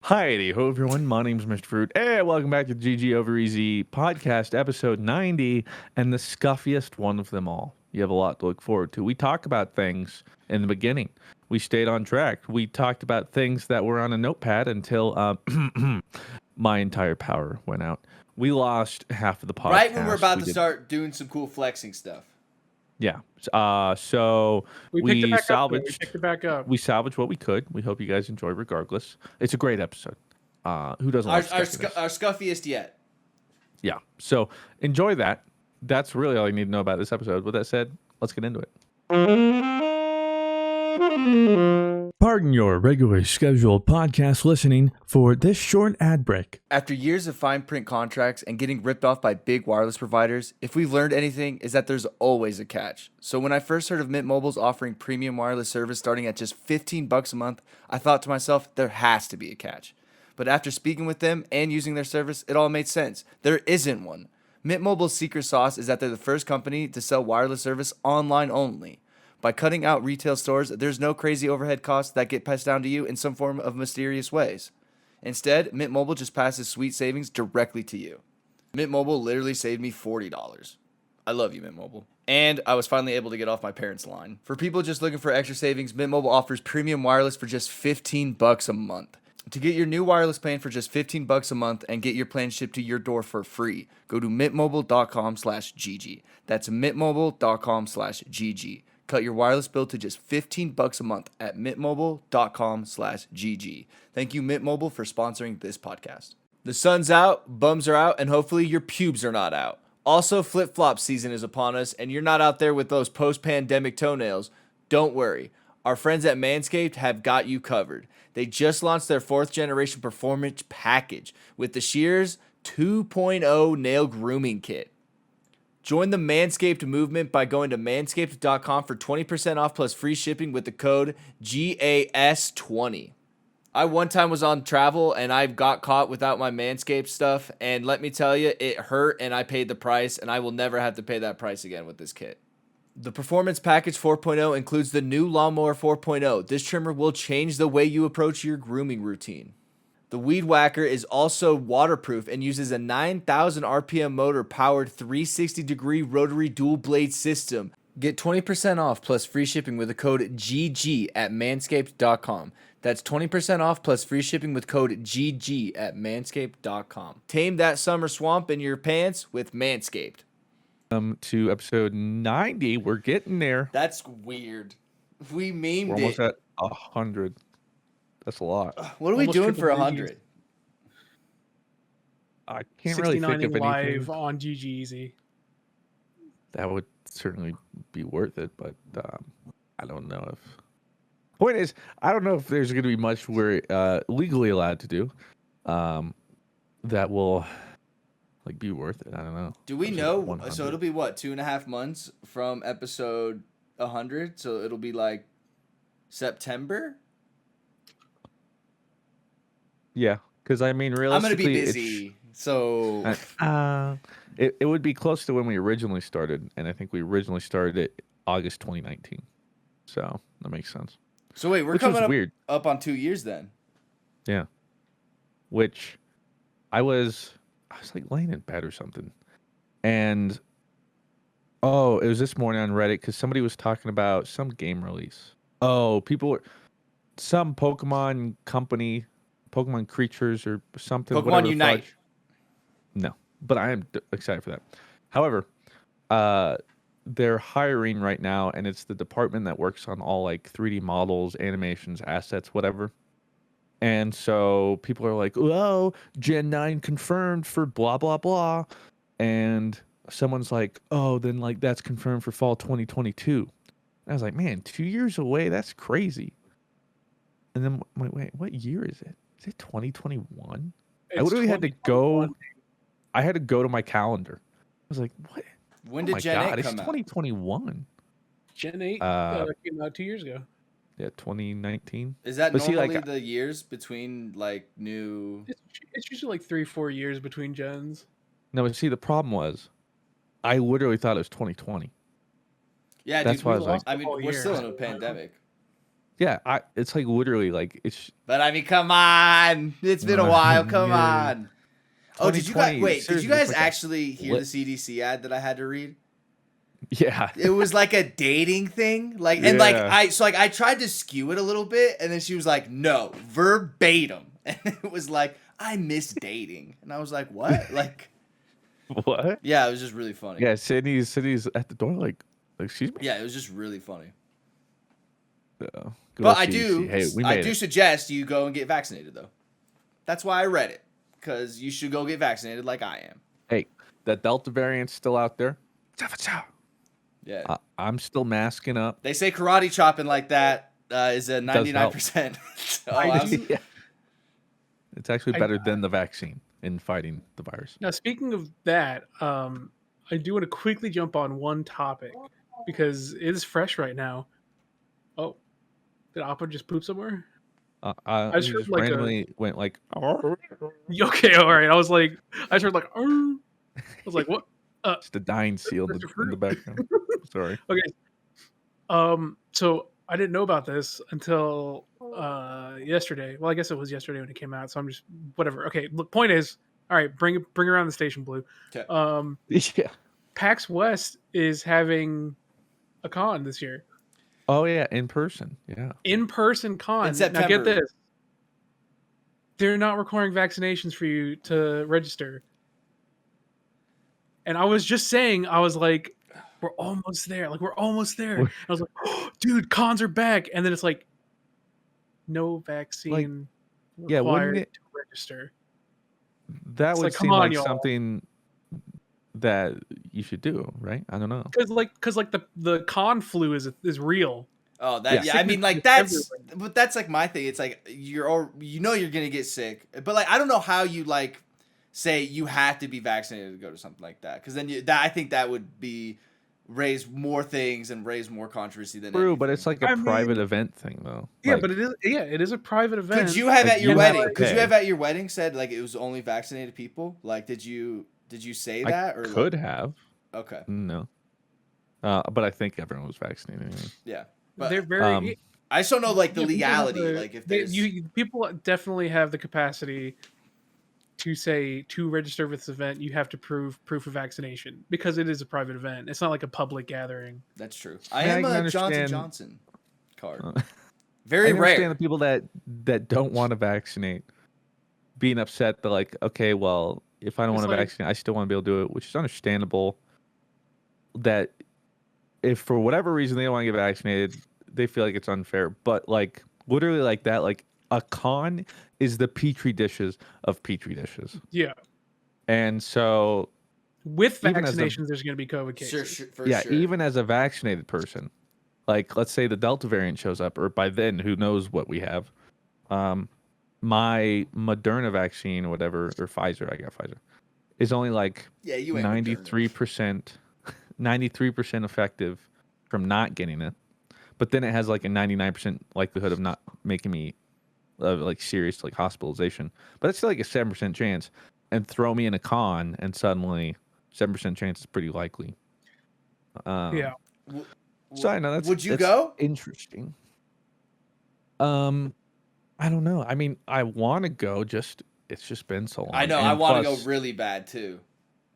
Hi, ho everyone. My name's Mr. Fruit. Hey, welcome back to the GG Over Easy podcast, episode 90, and the scuffiest one of them all. You have a lot to look forward to. We talk about things in the beginning. We stayed on track. We talked about things that were on a notepad until my entire power went out. We lost half of the podcast. Right when we're about to start doing some cool flexing stuff. Yeah. So We picked it back salvaged. up. We picked it back up. We salvaged what we could. We hope you guys enjoy regardless. It's a great episode. Who doesn't like our scuffiest yet? Yeah. So enjoy that. That's really all you need to know about this episode. With that said, let's get into it. Pardon your regularly scheduled podcast listening for this short ad break. After years of fine print contracts and getting ripped off by big wireless providers, if we've learned anything, is that there's always a catch. So when I first heard of Mint Mobile's offering premium wireless service starting at just $15 a month, I thought to myself, there has to be a catch. But after speaking with them and using their service, it all made sense. There isn't one. Mint Mobile's secret sauce is that they're the first company to sell wireless service online only. By cutting out retail stores, there's no crazy overhead costs that get passed down to you in some form of mysterious ways. Instead, Mint Mobile just passes sweet savings directly to you. Mint Mobile literally saved me $40. I love you, Mint Mobile. And I was finally able to get off my parents' line. For people just looking for extra savings, Mint Mobile offers premium wireless for just $15 a month. To get your new wireless plan for just $15 a month and get your plan shipped to your door for free, go to mintmobile.com/GG. That's mintmobile.com/GG. Cut your wireless bill to just $15 a month at mintmobile.com/GG. Thank you, Mint Mobile, for sponsoring this podcast. The sun's out, bums are out, and hopefully your pubes are not out. Also, flip-flop season is upon us, and you're not out there with those post-pandemic toenails. Don't worry. Our friends at Manscaped have got you covered. They just launched their 4th generation performance package with the Shears 2.0 nail grooming kit. Join the Manscaped movement by going to manscaped.com for 20% off plus free shipping with the code GAS20. I one time was on travel and I got caught without my Manscaped stuff, and let me tell you, it hurt and I paid the price, and I will never have to pay that price again with this kit. The Performance Package 4.0 includes the new Lawnmower 4.0. This trimmer will change the way you approach your grooming routine. The Weed Whacker is also waterproof and uses a 9,000 RPM motor powered 360-degree rotary dual blade system. Get 20% off plus free shipping with the code GG at manscaped.com. That's 20% off plus free shipping with code GG at manscaped.com. Tame that summer swamp in your pants with Manscaped. To episode 90. We're getting there. That's weird. We memed We're it. almost at 100. That's a lot. What are we doing for 100? I can't really think of anything live on GG Easy. That would certainly be worth it, but I don't know if. Point is, I don't know if there's going to be much we're legally allowed to do that will be worth it. I don't know. Do we know? So it'll be what, 2.5 months from episode 100? So it'll be like September. Yeah, because I mean, realistically, I'm gonna be busy, so it would be close to when we originally started, and I think we originally started it August 2019. So that makes sense. So wait, we're coming up on 2 years then. Yeah. Which I was like laying in bed or something, and it was this morning on Reddit because somebody was talking about some game release. Some Pokemon company. Pokemon creatures or something. Pokemon Unite. No, but I am excited for that. However, they're hiring right now, and it's the department that works on all 3D models, animations, assets, whatever. And so people are like, "Oh, Gen 9 confirmed for blah blah blah," and someone's like, "Oh, then that's confirmed for fall 2022." And I was like, "Man, 2 years away? That's crazy." And then wait, what year is it? Is it 2021? I literally had to go. I had to go to my calendar. I was like, "What? When did Gen 8 come out? It's 2021." Gen 8 came out 2 years ago. Yeah, 2019. Is that normally the years between new? It's usually 3-4 years between gens. No, but see, the problem was, I literally thought it was 2020. Yeah, that's dude, why I was like, we're still in a pandemic. Yeah, it's like literally like it's But I mean, come on. It's been a while. Come yeah. on. Oh, did you guys 2020. wait? Did you Seriously, it's guys like a actually hear the blip. CDC ad that I had to read? Yeah. It was like a dating thing, like, and like Yeah. I tried to skew it a little bit, and then she was like, "No, verbatim," and it was like, "I miss dating," and I was like, "What?" Like, What? yeah, it was just really funny. Yeah, Sydney's at the door like excuse me. Yeah, it was just really funny. Good But old CDC. Hey, we I made do it. suggest you go and get vaccinated though. That's why I read it, because you should go get vaccinated like I am. Hey, that Delta variant's still out there. Cha-cha-cha. Yeah, I'm still masking up. they say karate chopping like that is a Does help. 99%. Oh, I do- Yeah. It's actually I- better than the vaccine in fighting the virus. Now, speaking of that, I do want to quickly jump on one topic because it is fresh right now. Oh, did Appa just poop somewhere? I just He heard just like randomly went like, okay, all right. I was like, I just heard like, "Arr." I was like, what? just a dying seal in the background. Sorry. Okay. So I didn't know about this until yesterday. Well, I guess it was yesterday when it came out. So I'm just whatever. Okay. Look, point is, all right. Bring around the station, Blue. Okay. Yeah. PAX West is having a con this year. Oh yeah, in person. Yeah. In-person con. In Now September. get this. They're not requiring vaccinations for you to register. And I was just saying, I was like, we're almost there. Like, we're almost there. And I was like, oh, dude, cons are back. And then it's like, no vaccine yeah, wouldn't required it- to register. That It's would like, come seem on, like y'all. something that you should do, right? I don't know. Because the con flu is real. Oh, that Yeah. yeah. I mean, like Sickness is but that's like my thing. It's like you're you're gonna get sick, but like I don't know how you like say you have to be vaccinated to go to something like that, because then I think that would be raise more things and raise more controversy than True, but anything. it's like a I mean- private event thing though. Yeah, Like, but it is a private event. Could you have Like, at your you have wedding? to Could you pay. have at your wedding said like it was only vaccinated people? Like, did you say I that or could like, have. okay, No. But I think everyone was vaccinated anyway. yeah. But They're very I just don't know like the yeah, people have legality. the- Like if they- there's people definitely have the capacity to say to register with this event, you have to prove proof of vaccination because it is a private event. It's not like a public gathering. that's true. I I mean, I am can a understand- Johnson card. Uh, Very I understand rare. the people that don't want to vaccinate being upset that like, okay, well, if I don't It's want to like- vaccinate, I still want to be able to do it, which is understandable. That if for whatever reason they don't want to get vaccinated, they feel like it's unfair. But like literally like that, like a con is the petri dishes of petri dishes. Yeah. And so With Even as a- vaccinations, there's going to be COVID cases. For yeah, sure. even as a vaccinated person, like let's say the Delta variant shows up, or by then who knows what we have. My Moderna vaccine or whatever, or Pfizer, I got Pfizer, is only like Yeah, you ain't Moderna. 93% effective from not getting it. But then it has like a 99% likelihood of not making me like serious like hospitalization. But it's still like a 7% chance. And throw me in a con and suddenly 7% chance is pretty likely. Yeah. So I know that's Would you that's go? interesting. I don't know. I mean, I want to go. Just it's just been so long. I know. And I want to go plus- really bad too.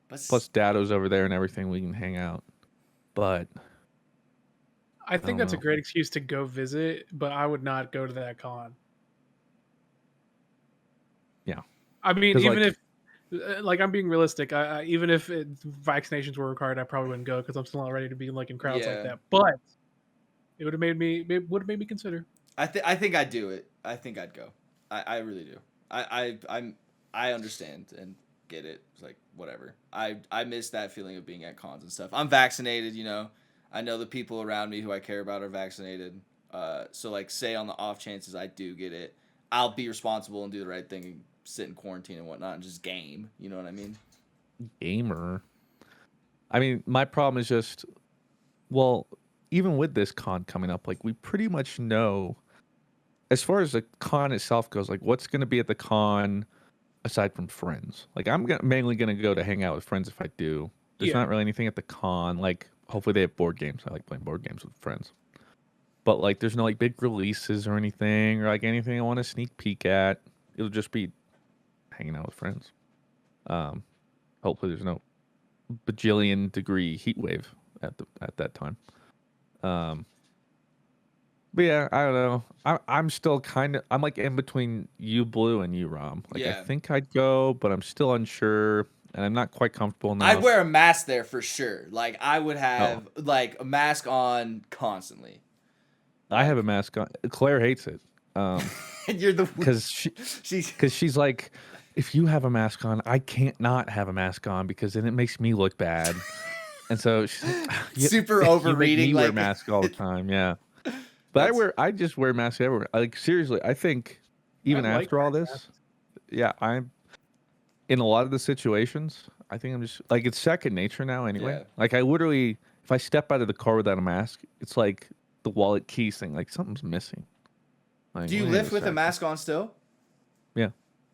But Plus, Dado's over there and everything. We can hang out. But I think don't that's a know. great excuse to go visit, but I would not go to that con. Yeah. I mean, 'Cause, even like- if, like, I'm being realistic, even if vaccinations were required, I probably wouldn't go because I'm still not ready to be like in crowds Yeah. like that. But it would have made me consider. I think I'd do it. I think I'd go. I really do. I understand and get it. It's like whatever. I miss that feeling of being at cons and stuff. I'm vaccinated, you know. I know the people around me who I care about are vaccinated. So like say on the off chances I do get it, I'll be responsible and do the right thing and sit in quarantine and whatnot and just game. You know what I mean? gamer. I mean, my problem is just, well, even with this con coming up, like we pretty much know, as far as the con itself goes, like what's going to be at the con aside from friends. Like I'm mainly going to go to hang out with friends if I do. There's Yeah. not really anything at the con. Like hopefully they have board games. I like playing board games with friends. but like there's no like big releases or anything or like anything I want to sneak peek at. It'll just be hanging out with friends. Hopefully there's no bajillion degree heat wave at that time. But yeah, I don't know. I'm still I'm like in between you, Blue, and you, Rom. Like I Yeah. think I'd go, but I'm still unsure, and I'm not quite comfortable now. I'd wear a mask there for sure. Like I would Oh, have like a mask on constantly. I have Like a mask on. Claire hates it. you're the Because she's like, if you have a mask on, I can't not have a mask on because then it makes me look bad. And so she's like, super you make overreading. me wear Like masks all the time. Yeah. But I just wear masks everywhere. Like seriously, I think even I like after all wearing this, masks. yeah, I'm in a lot of the situations. I think I'm just like it's second nature now. Anyway, Yeah. like I literally, if I step out of the car without a mask, it's like the wallet keys thing. Like something's missing. Like, Do you wait lift with a second. mask on still? Yeah,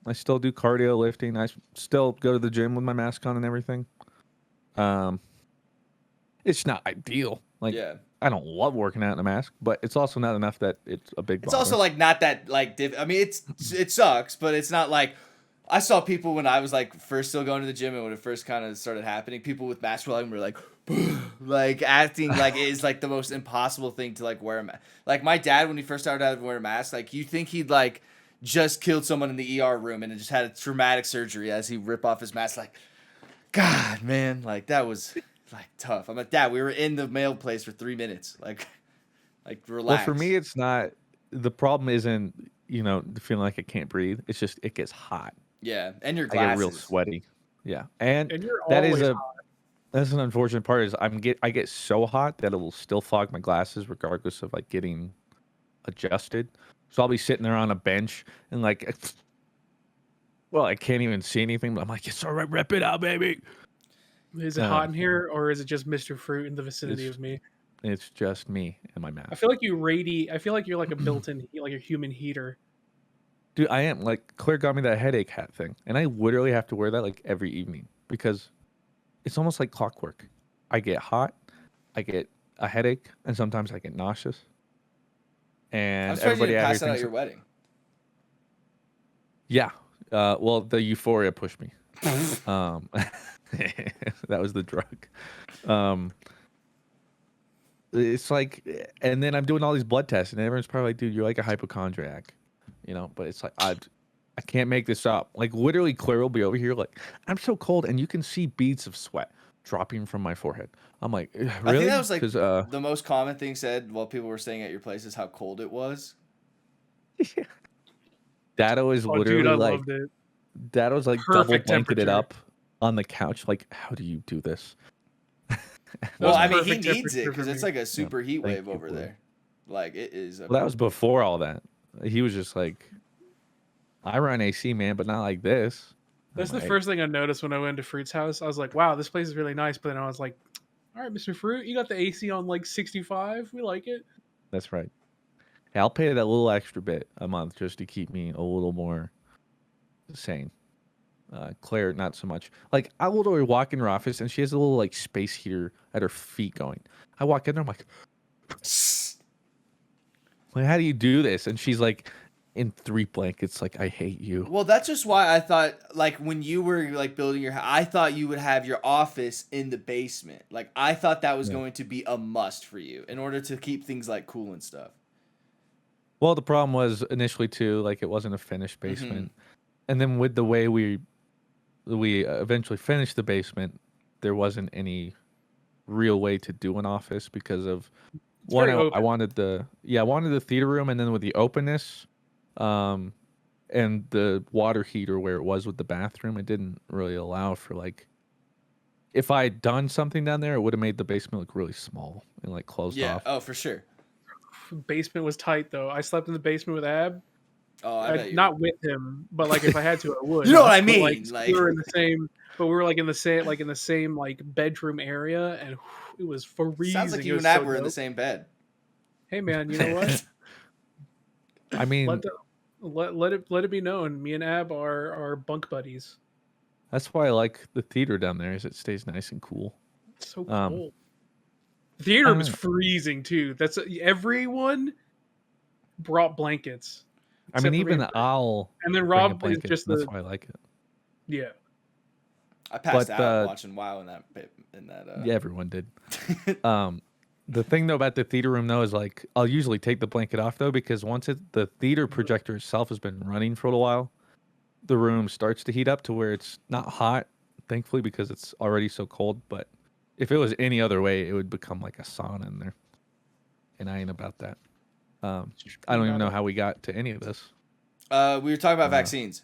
I still do cardio lifting. Still go to the gym with my mask on and everything. It's not ideal. Like Yeah. I don't love working out in a mask, but it's also not enough that it's a big It's bother. also like not that like I mean it sucks, but it's not like I saw people when I was like first still going to the gym and when it first kind of started happening, people with masks were like like acting like it is like the most impossible thing to like wear a mask. Like my dad when he first started out to wear a mask, like you think he'd like just killed someone in the ER room and just had a traumatic surgery as he rip off his mask. Like, God, man, like that was like tough. I'm like, Dad, we were in the mail place for 3 minutes. Like Well, relax. for me, it's not. The problem isn't feeling like I can't breathe. It's just it gets hot. Yeah, and your I get real glasses. sweaty. Yeah, and And you're that is always that's an unfortunate part is I get so hot that it will still fog my glasses regardless of like getting adjusted. So I'll be sitting there on a bench and like, well, I can't even see anything. But I'm like, it's all right, rep it out, baby. Is it hot in here, or is it just Mr. Fruit in the vicinity It's of me? it's just me and my mask. I feel like you radiate. I feel like you're like a built-in, like a human heater. Dude, I am like Claire got me that headache hat thing, and I literally have to wear that like every evening because it's almost like clockwork. I get hot, I get a headache, and sometimes I get nauseous. I'm And surprised you everybody didn't out here pass out at thinks, your wedding. yeah. Well, the euphoria pushed me. That was the drug. Um, it's like, and then I'm doing all these blood tests, and everyone's probably like, "Dude, you're like a hypochondriac," But it's like I can't make this up. Like literally, Claire will be over here, like I'm so cold, and you can see beads of sweat dropping from my forehead. I'm like, really? I think that was like Because the most common thing said while people were staying at your place is how cold it was. Dado is Oh, dude, literally I like, loved it. Dado's like double Perfect blanketed temperature. up on the couch. Like, how do you do this? That Well, was I mean, he perfect needs it temperature because for it's me. like a super heat Thank wave you, over Blue. there. Like it is. Well, that was before all that. He was just like, I run AC, man, but not like this. That's I'm the like, first thing I noticed when I went to Fruit's house. I was like, wow, this place is really nice. But then I was like, all right, Mr. Fruit, you got the AC on like 65. We like it. that's right. Hey, I'll pay that little extra bit a month just to keep me a little more sane. Claire, not so much. Like, I literally walk in her office and she has a little like space heater at her feet going. I walk in there, I'm like, how do you do this? And she's like, in 3 blankets, like, I hate you. Well, that's just why I thought like when you were like building your house, I thought you would have your office in the basement. Like I thought that was Yeah. going to be a must for you in order to keep things like cool and stuff. Well, the problem was initially too, like, it wasn't a finished basement, and then with the way we eventually finished the basement, there wasn't any real way to do an office because of It's one. very I open. wanted I wanted the theater room, and then with the openness, um, and the water heater where it was with the bathroom, it didn't really allow for like. If I had done something down there, it would have made the basement look really small and like closed Yeah. off. Oh, for sure. Basement was tight though. I slept in the basement with Ab. Oh, I bet you. Not with him, but like if I had to, I would. You know what I But, like, mean? Like we were in the same, but we were like in the same like bedroom area, and it was freezing. sounds like It you was and Ab so were in the dope. same bed. Hey man, you know what? I mean, let it be known. Me and Ab are bunk buddies. that's why I like the theater down there, is it stays nice and cool. It's so Um, cool. The theater room is know. freezing too. That's everyone brought blankets. I mean, except for me even and Brett. I'll And then bring a Rob is blanket. just That's the why I like it. yeah. I passed But out watching WoW yeah, everyone did. The thing though about the theater room though is like I'll usually take the blanket off though because once the theater projector itself has been running for a little while, the room starts to heat up to where it's not hot, thankfully because it's already so cold. But if it was any other way, it would become like a sauna in there, and I ain't about that. I don't even know how we got to any of this. We were talking about vaccines.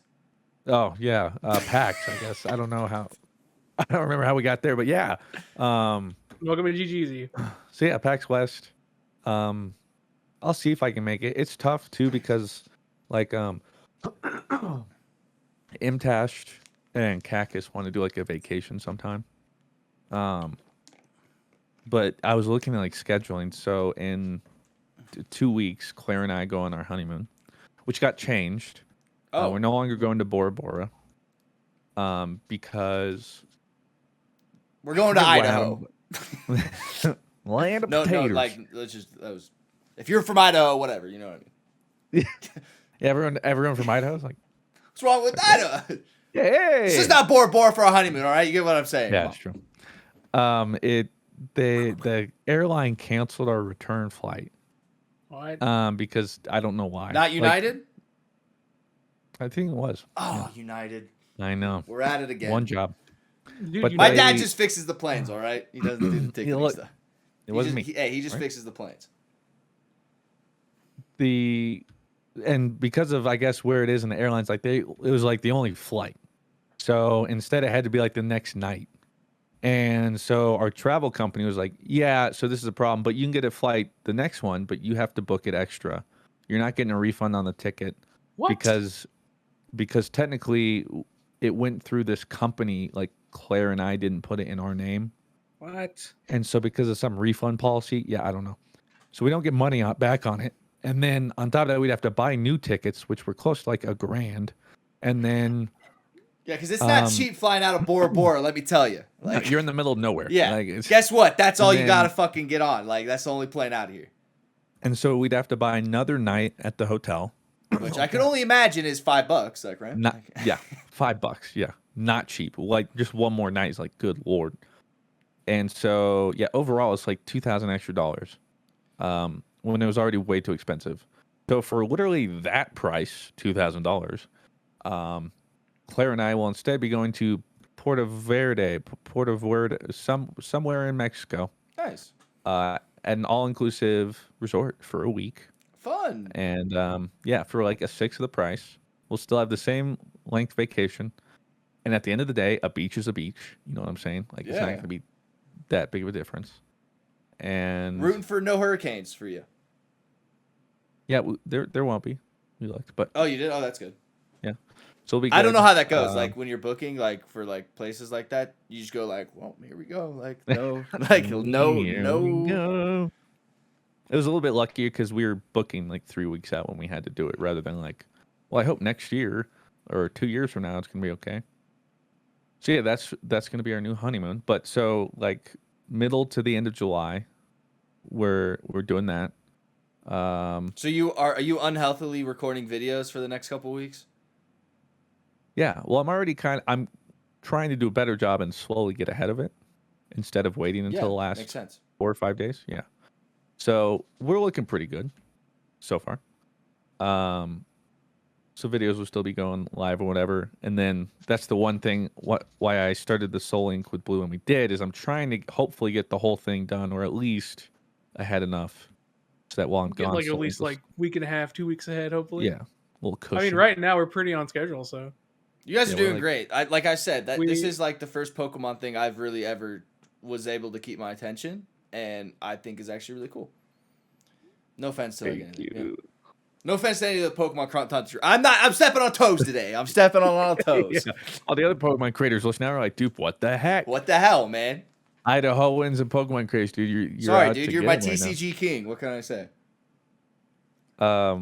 Oh yeah, PAX. I guess I don't know how. I don't remember how we got there, but yeah. Welcome to GGZ. So yeah, PAX West. I'll see if I can make it. It's tough too because like Imtash and Cactus want to do like a vacation sometime. But I was looking at like scheduling. So in 2 weeks, Claire and I go on our honeymoon, which got changed. Oh, We're no longer going to Bora Bora. Because we're going to What Idaho. land of No, potatoes. like let's just those. If you're from Idaho, whatever, you know what I mean. Yeah, everyone from Idaho's like, What's wrong with Idaho? hey, This is not Bora Bora for a honeymoon, all right? You get what I'm saying? yeah, Come it's true. The airline canceled our return flight. What? Because I don't know why. on. Not United? I think it was. Oh, United. I know. We're at it again. One job. Dude, But My they- dad just fixes the planes, all right? He doesn't do the ticketing look, stuff. It wasn't me. He just right? fixes the planes. And because of I guess where it is in the airlines, like it was like the only flight. So instead it had to be like the next night. And so our travel company was like, yeah, so this is a problem, but you can get a flight the next one, but you have to book it extra. You're not getting a refund on the ticket what? because technically it went through this company, like Claire and I didn't put it in our name. What? And so because of some refund policy, yeah, I don't know. So we don't get money back on it. And then on top of that, we'd have to buy new tickets, which were close to like $1,000. And then Yeah, because it's not cheap flying out of Bora Bora, let me tell you. Like, you're in the middle of nowhere. yeah. Like, it's- Guess what? That's all and you then- gotta fucking get on. Like, that's the only plane out of here. And so we'd have to buy another night at the hotel. Which I could only imagine is $5, like, right? Not yeah, $5. Yeah, not cheap. Like just one more night is like, good lord. And so yeah, overall it's like $2,000 extra dollars. When it was already way too expensive. So for literally that price, $2,000, Claire and I will instead be going to Puerto Verde, somewhere in Mexico. Nice. An all-inclusive resort for a week. Fun. And yeah, for like a sixth of the price, we'll still have the same length vacation. And at the end of the day, a beach is a beach. You know what I'm saying? Like it's not Yeah. going to be that big of a difference. And Rooting for no hurricanes for you. yeah, there won't be. We looked, but Oh, you did? Oh, that's good. yeah. So it'll be I don't good. know how that goes. Like when you're booking, like for like places like that, you just go like, "Well, here we go." Like no, like Here we no. go. It was a little bit luckier because we were booking like 3 weeks out when we had to do it, rather than like, well, I hope next year or 2 years from now it's gonna be okay. So yeah, that's gonna be our new honeymoon. But so like middle to the end of July, we're doing that. So are you unhealthily recording videos for the next couple weeks? Yeah. Well, I'm trying to do a better job and slowly get ahead of it instead of waiting until the last makes sense. 4 or 5 days. Yeah. So we're looking pretty good so far. So videos will still be going live or whatever. And then that's the one thing why I started the Soul Ink with Blue and we did is I'm trying to hopefully get the whole thing done or at least ahead enough so that while I'm Get gone, like at Soul least Ink like week and a half, 2 weeks ahead, hopefully. yeah, a little cushion. I mean, right now we're pretty on schedule, so You guys Yeah, are we're doing like- great. Like I said, this We- is like the first Pokemon thing I've really ever was able to keep my attention, and I think is actually really cool. No offense to Thank you. Yeah. No offense to any of the Pokemon Hunter. I'm stepping on toes today. I'm stepping on all toes. Yeah. All the other Pokemon creators listening are like, dude, what the heck? What the hell, man? Idahoans and Pokemon creators, dude. You're Sorry, out dude. to You're get my 'em right now. TCG king. What can I say? Yeah,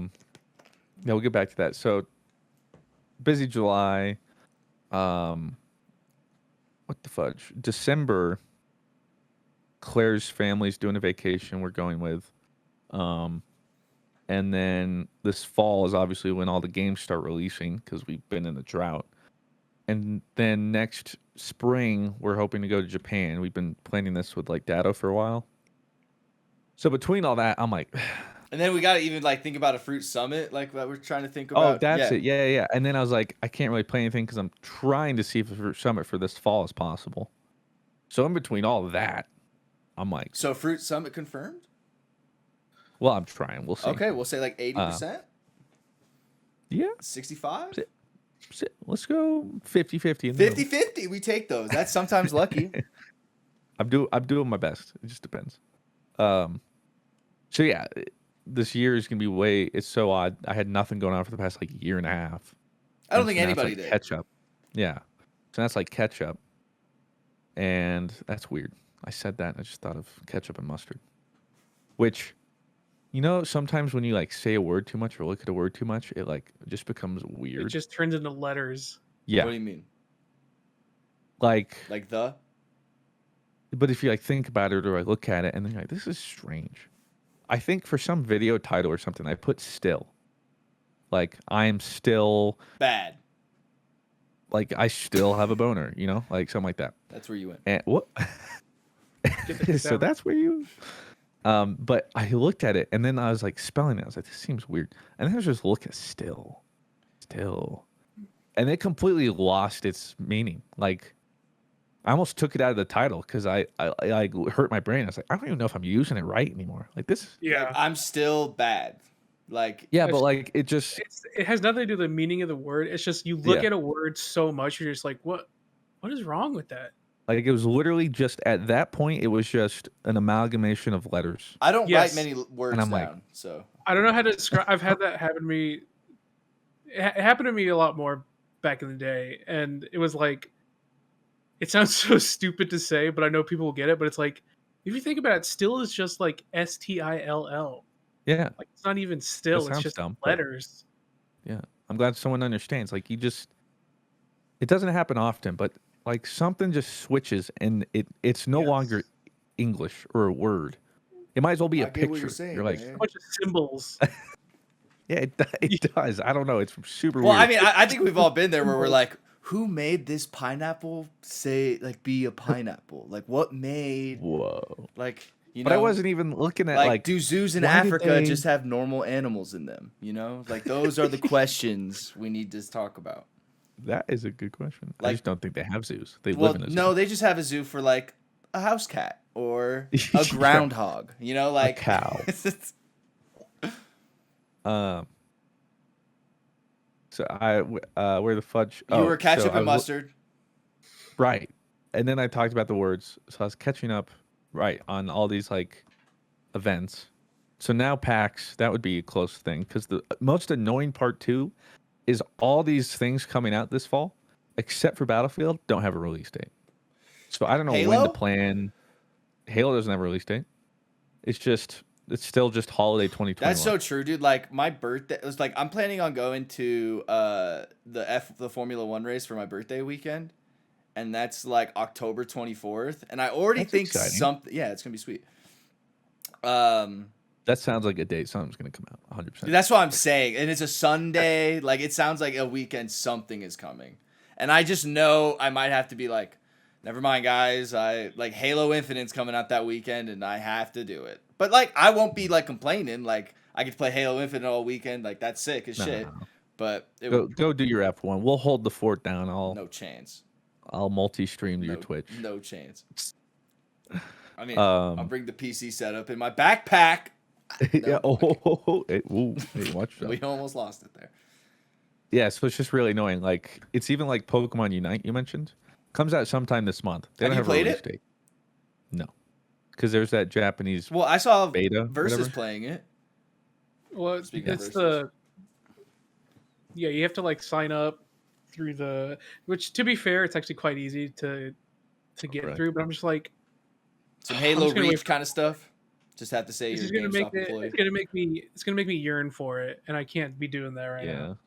we'll get back to that. So busy July. What the fudge? December. Claire's family's doing a vacation we're going with. And then this fall is obviously when all the games start releasing because we've been in the drought. And then next spring, we're hoping to go to Japan. We've been planning this with like Dado for a while. So between all that, I'm like, And then we got to even like think about a fruit summit, like that we're trying to think oh, about. that's Yeah. it. Yeah, yeah, yeah. And then I was like, I can't really play anything because I'm trying to see if a fruit summit for this fall is possible. So in between all of that, I'm like, So fruit summit confirmed? well, I'm trying. We'll see. Okay, we'll say like 80%, Yeah. 65, Let's go 50-50. 50-50. We take those. That's sometimes lucky. I'm doing my best. It just depends. So yeah, this year is gonna be it's so odd. I had nothing going on for the past like year and a half. I don't And think so now it's, anybody like, did. catch up. Yeah. So that's like ketchup. And that's weird. I said that and I just thought of ketchup and mustard. Which, sometimes when you like say a word too much or look at a word too much, it like just becomes It weird. just turns into letters. Yeah. What do you mean? Like the? but if you like think about it or like look at it and then you're like, this is strange. I think for some video title or something, I put still. Like I'm still Bad. like I still have a boner, like something like that. That's where you went. And what? So that's where you. But I looked at it and then I was like spelling it. I was like, this seems weird. And then I was just looking at still, and it completely lost its meaning. Like I almost took it out of the title because I hurt my brain. I was like, I don't even know if I'm using it right anymore. Like this. Yeah. Like, I'm still bad. Like Yeah, but like it just. It has nothing to do with the meaning of the word. It's just you look Yeah. at a word so much, you're just like, what is wrong with that? Like it was literally just at that point, it was just an amalgamation of letters. I don't Yes. write many words And I'm down, like- so I don't know how to describe. I've had that happen to me. It happened to me a lot more back in the day, and it was like, it sounds so stupid to say, but I know people will get it. But it's like, if you think about it, still is just like STILL. Yeah, Like it's not even still; it's sounds just dumb, but- letters. yeah. I'm glad someone understands. Like it doesn't happen often, but like something just switches and it's no Yes. longer English or a word. It might as well be I a get picture. what you're saying, like, man. A bunch of symbols. yeah, it does. I don't know. It's super Well, weird. I mean, I think we've all been there where we're like, who made this pineapple be a pineapple? Like, what made Whoa. like But I wasn't even looking at like do zoos in why did Africa they- just have normal animals in them? Like those are the questions we need to talk about. That is a good question. I Like- just don't think they have zoos. They Well, live in a zoo. no, they just have a zoo for like a house cat or a groundhog. Like cow. So where the fudge? You were so ketchup I and was- mustard. Right. And then I talked about the words. So I was catching up, right, on all these like events. So now PAX, that would be a close thing because the most annoying part too is all these things coming out this fall, except for Battlefield, don't have a release date. So I don't know when Halo? to plan. Halo doesn't have a release date. It's still just holiday 2021. That's so true, dude. Like my birthday it was like I'm planning on going to the Formula 1 race for my birthday weekend. And that's like October 24th. And I already That's think exciting. something it's gonna be sweet. That sounds like a date something's gonna come out 100%. That's what I'm saying. And it's a Sunday. Like it sounds like a weekend something is coming. And I just know I might have to be like, never mind, guys. I like Halo Infinite's coming out that weekend and I have to do it. But like I won't be like complaining. Like I could play Halo Infinite all weekend. Like that's sick as shit. No. But it Go do your F1. We'll hold the fort down. no chance. I'll multi-stream to your No- Twitch. No chance. I mean, Um, I'll bring the PC setup in my backpack. yeah. Oh, hey, watch We that. almost lost it there. Yeah, so it's just really annoying. Like it's even like Pokemon Unite you mentioned comes out sometime this month. They Have don't you have played a release it? date. No, because there's that Japanese. Well, I saw Beta, Versus whatever? playing it. Well, Speaking of it's versus. you have to like sign up through which to be fair, it's actually quite easy to get Correct. through. But I'm just like, Some I'm Halo just gonna Reach wait- kind of stuff. Just have to say this you're is a gonna make GameStop employee. it's gonna make me yearn for it, and I can't be doing that right Yeah. now.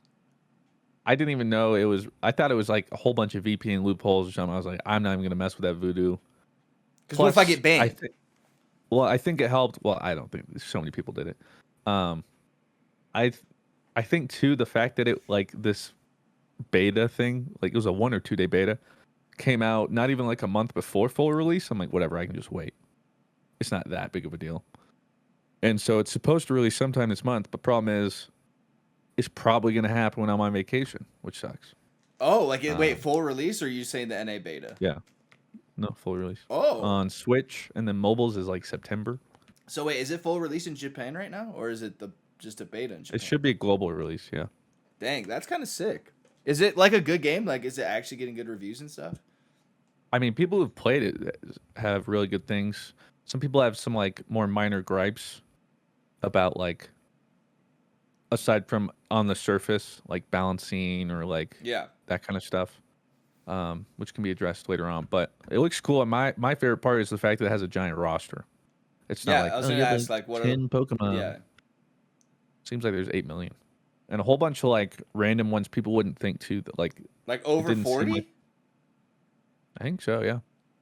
I didn't even know it was. I thought it was like a whole bunch of VPN loopholes or something. I was like, I'm not even gonna mess with that voodoo. Because what if I get Plus, banned? Well, I think it helped. Well, I don't think so many people did it. Um, I I think too the fact that it like this beta thing, like it was a 1 or 2 day beta, came out not even like a month before full release. I'm like, whatever, I can just wait. It's not that big of a deal. And so it's supposed to release sometime this month, but problem is, it's probably going to happen when I'm on vacation, which sucks. Oh, like wait, Um, full release, or are you saying the NA beta? yeah, no full release Oh, on Switch, and then mobiles is like September. so wait, is it full release in Japan right now, or is it just a beta in It Japan? should be a global release. Yeah. Dang, that's kind of sick. Is it like a good game? Like, is it actually getting good reviews and stuff? I mean, people who've played it have really good things. Some people have some like more minor gripes about like aside from on the surface, like balancing or like Yeah. that kind of stuff, which can be addressed later on. But it looks cool. And my favorite part is the fact that it has a giant roster. It's not Yeah, like, I was oh, gonna you have ask, like like, what are 10 Pokemon. yeah. Seems like there's 8 million. And a whole bunch of like random ones people wouldn't think too that like Like it over didn't seem 40? like, I think so, yeah.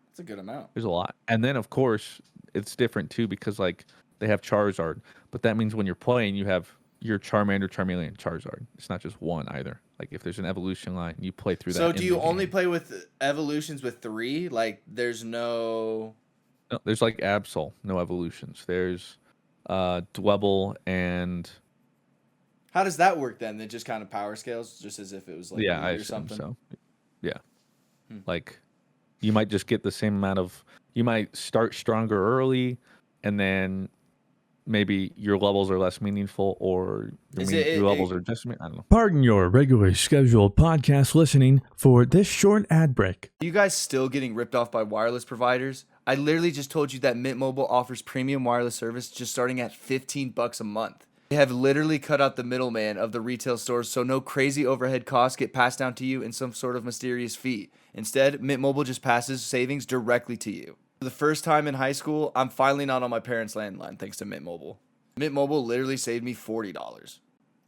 That's a good amount. There's a lot. And then of course it's different too because like they have Charizard, but that means when you're playing you have your Charmander, Charmeleon, Charizard. It's not just one either. Like if there's an evolution line, you play through So that do in you the only game. play with evolutions with 3? Like there's no No, there's like Absol, no evolutions. There's Dwebble and How does that work then? It just kind of power scales just as if it was like yeah, I League or assume something. so. Yeah. Hmm. Like you might just get the same amount of you might start stronger early and then maybe your levels are less meaningful or Is your levels are just I don't know. Pardon your regularly scheduled podcast listening for this short ad break. Are you guys still getting ripped off by wireless providers? I literally just told you that Mint Mobile offers premium wireless service just starting at $15 a month. They have literally cut out the middleman of the retail stores so no crazy overhead costs get passed down to you in some sort of mysterious fee. Instead, Mint Mobile just passes savings directly to you. For the first time in high school, I'm finally not on my parents' landline thanks to Mint Mobile. Mint Mobile literally saved me $40.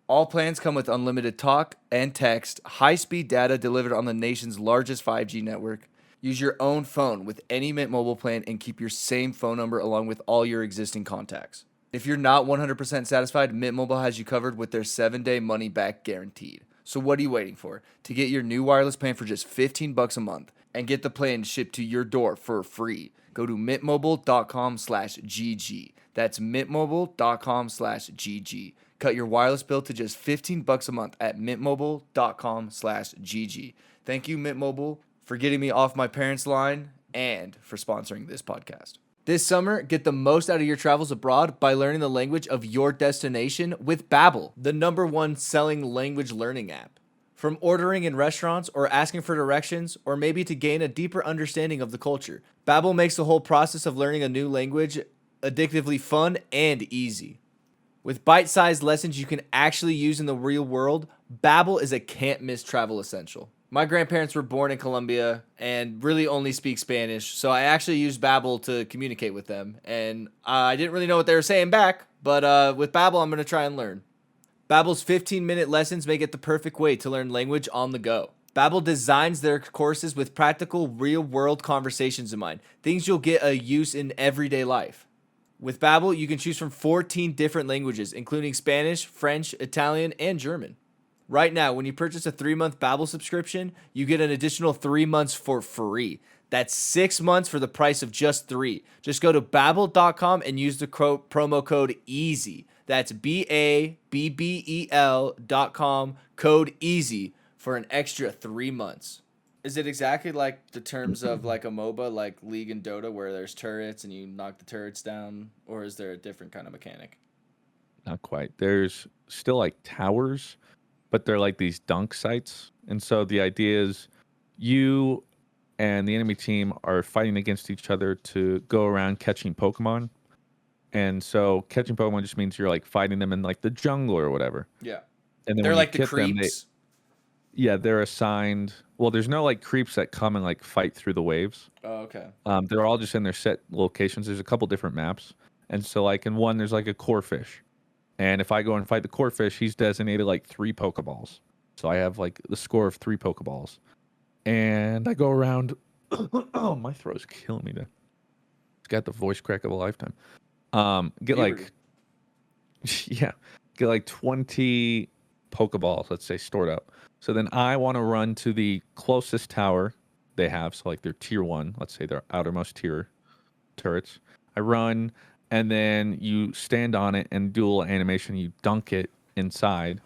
All plans come with unlimited talk and text, high-speed data delivered on the nation's largest 5G network. Use your own phone with any Mint Mobile plan and keep your same phone number along with all your existing contacts. If you're not 100% satisfied, Mint Mobile has you covered with their 7-day money-back guaranteed. So what are you waiting for? To get your new wireless plan for just $15 a month and get the plan shipped to your door for free, go to mintmobile.com/GG. That's mintmobile.com/GG. Cut your wireless bill to just $15 a month at mintmobile.com/GG. Thank you, Mint Mobile, for getting me off my parents' line and for sponsoring this podcast. This summer, get the most out of your travels abroad by learning the language of your destination with Babbel, the #1 selling language learning app. From ordering in restaurants or asking for directions or maybe to gain a deeper understanding of the culture, Babbel makes the whole process of learning a new language addictively fun and easy. With bite-sized lessons you can actually use in the real world, Babbel is a can't-miss travel essential. My grandparents were born in Colombia and really only speak Spanish, so I actually used Babbel to communicate with them. And I didn't really know what they were saying back, but with Babbel, I'm going to try and learn. Babbel's 15-minute lessons make it the perfect way to learn language on the go. Babbel designs their courses with practical, real-world conversations in mind, things you'll get a use in everyday life. With Babbel, you can choose from 14 different languages, including Spanish, French, Italian, and German. Right now, when you purchase a 3-month Babbel subscription, you get an additional 3 months for free. That's 6 months for the price of just 3. Just go to Babbel.com and use the promo code EASY. That's BABBEL.com, code EASY for an extra 3 months. Is it exactly like the terms of like a MOBA, like League and Dota, where there's turrets and you knock the turrets down? Or is there a different kind of mechanic? Not quite. There's still like towers, but they're like these dunk sites. And so the idea is you and the enemy team are fighting against each other to go around catching Pokemon. And so catching Pokemon just means you're like fighting them in like the jungle or whatever. Yeah. And then They're when like you the get them, creeps. they're assigned. Well, there's no like creeps that come and like fight through the waves. Oh, okay. They're all just in their set locations. There's a couple different maps. And so like in one, there's like a core fish. And if I go and fight the core fish, he's designated like 3 Pokeballs. So I have like the score of 3 Pokeballs. And I go around. Oh, my throat's killing me there. It's got the voice crack of a lifetime. Get Puberty. like, yeah, get like 20 Pokeballs, let's say, stored up. So then I want to run to the closest tower they have. So like their tier 1, let's say their outermost tier turrets. I run, and then you stand on it and do a little animation. You dunk it inside,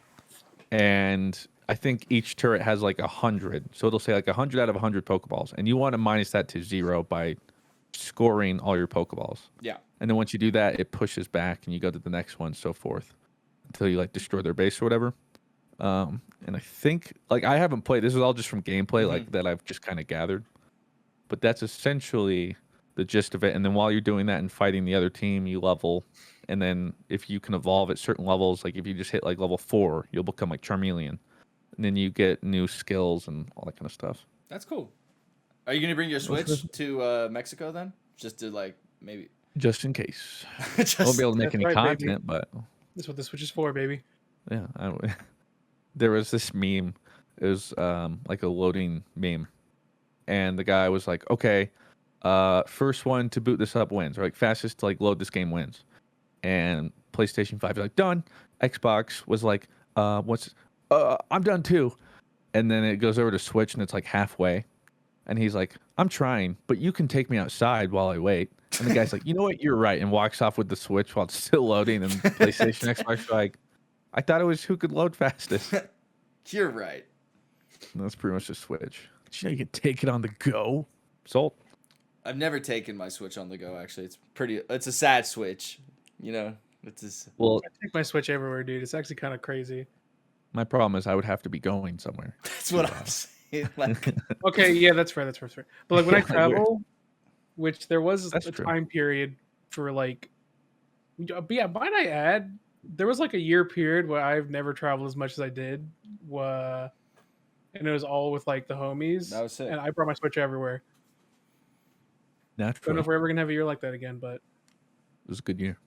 and I think each turret has like 100. So it'll say like 100 out of 100 Pokeballs, and you want to minus that to 0 by scoring all your Pokeballs. Yeah. And then once you do that, it pushes back, and you go to the next one, so forth, until you like destroy their base or whatever. And I think like I haven't played. This is all just from gameplay, like that I've just kind of gathered. But that's essentially the gist of it. And then while you're doing that and fighting the other team, you level. And then if you can evolve at certain levels, like if you just hit like level 4, you'll become like Charmeleon. And then you get new skills and all that kind of stuff. That's cool. Are you gonna bring your Switch to Mexico then? Just to like maybe. Just in case. Just... I won't be able to make That's any right, baby. content, but That's what the Switch is for, baby. yeah. There was this meme. It was like a loading meme. And the guy was like, okay, first one to boot this up wins. Or like fastest to like load this game wins. And PlayStation 5 is like, done. Xbox was like, I'm done too. And then it goes over to Switch and it's like halfway. And he's like, I'm trying, but you can take me outside while I wait. And the guy's like, you know what? You're right. And walks off with the Switch while it's still loading. And PlayStation, Xbox are like, I thought it was who could load fastest. You're right. And that's pretty much the Switch. Did you know you can take it on the go? Sold. I've never taken my Switch on the go. Actually, it's a sad Switch. You know, it's just... Well, I take my Switch everywhere, dude. It's actually kind of crazy. my problem is I would have to be going somewhere. That's what I'm saying. Like, Okay, yeah, that's fair. That's fair. But like when I Yeah, travel, which there was That's a true. time period for like, but yeah, might I add, there was like a year period where I've never traveled as much as I did, and it was all with like the homies. That was sick. And I brought my Switch everywhere. Don't know Naturally. if we're ever gonna have a year like that again, but It was a good year.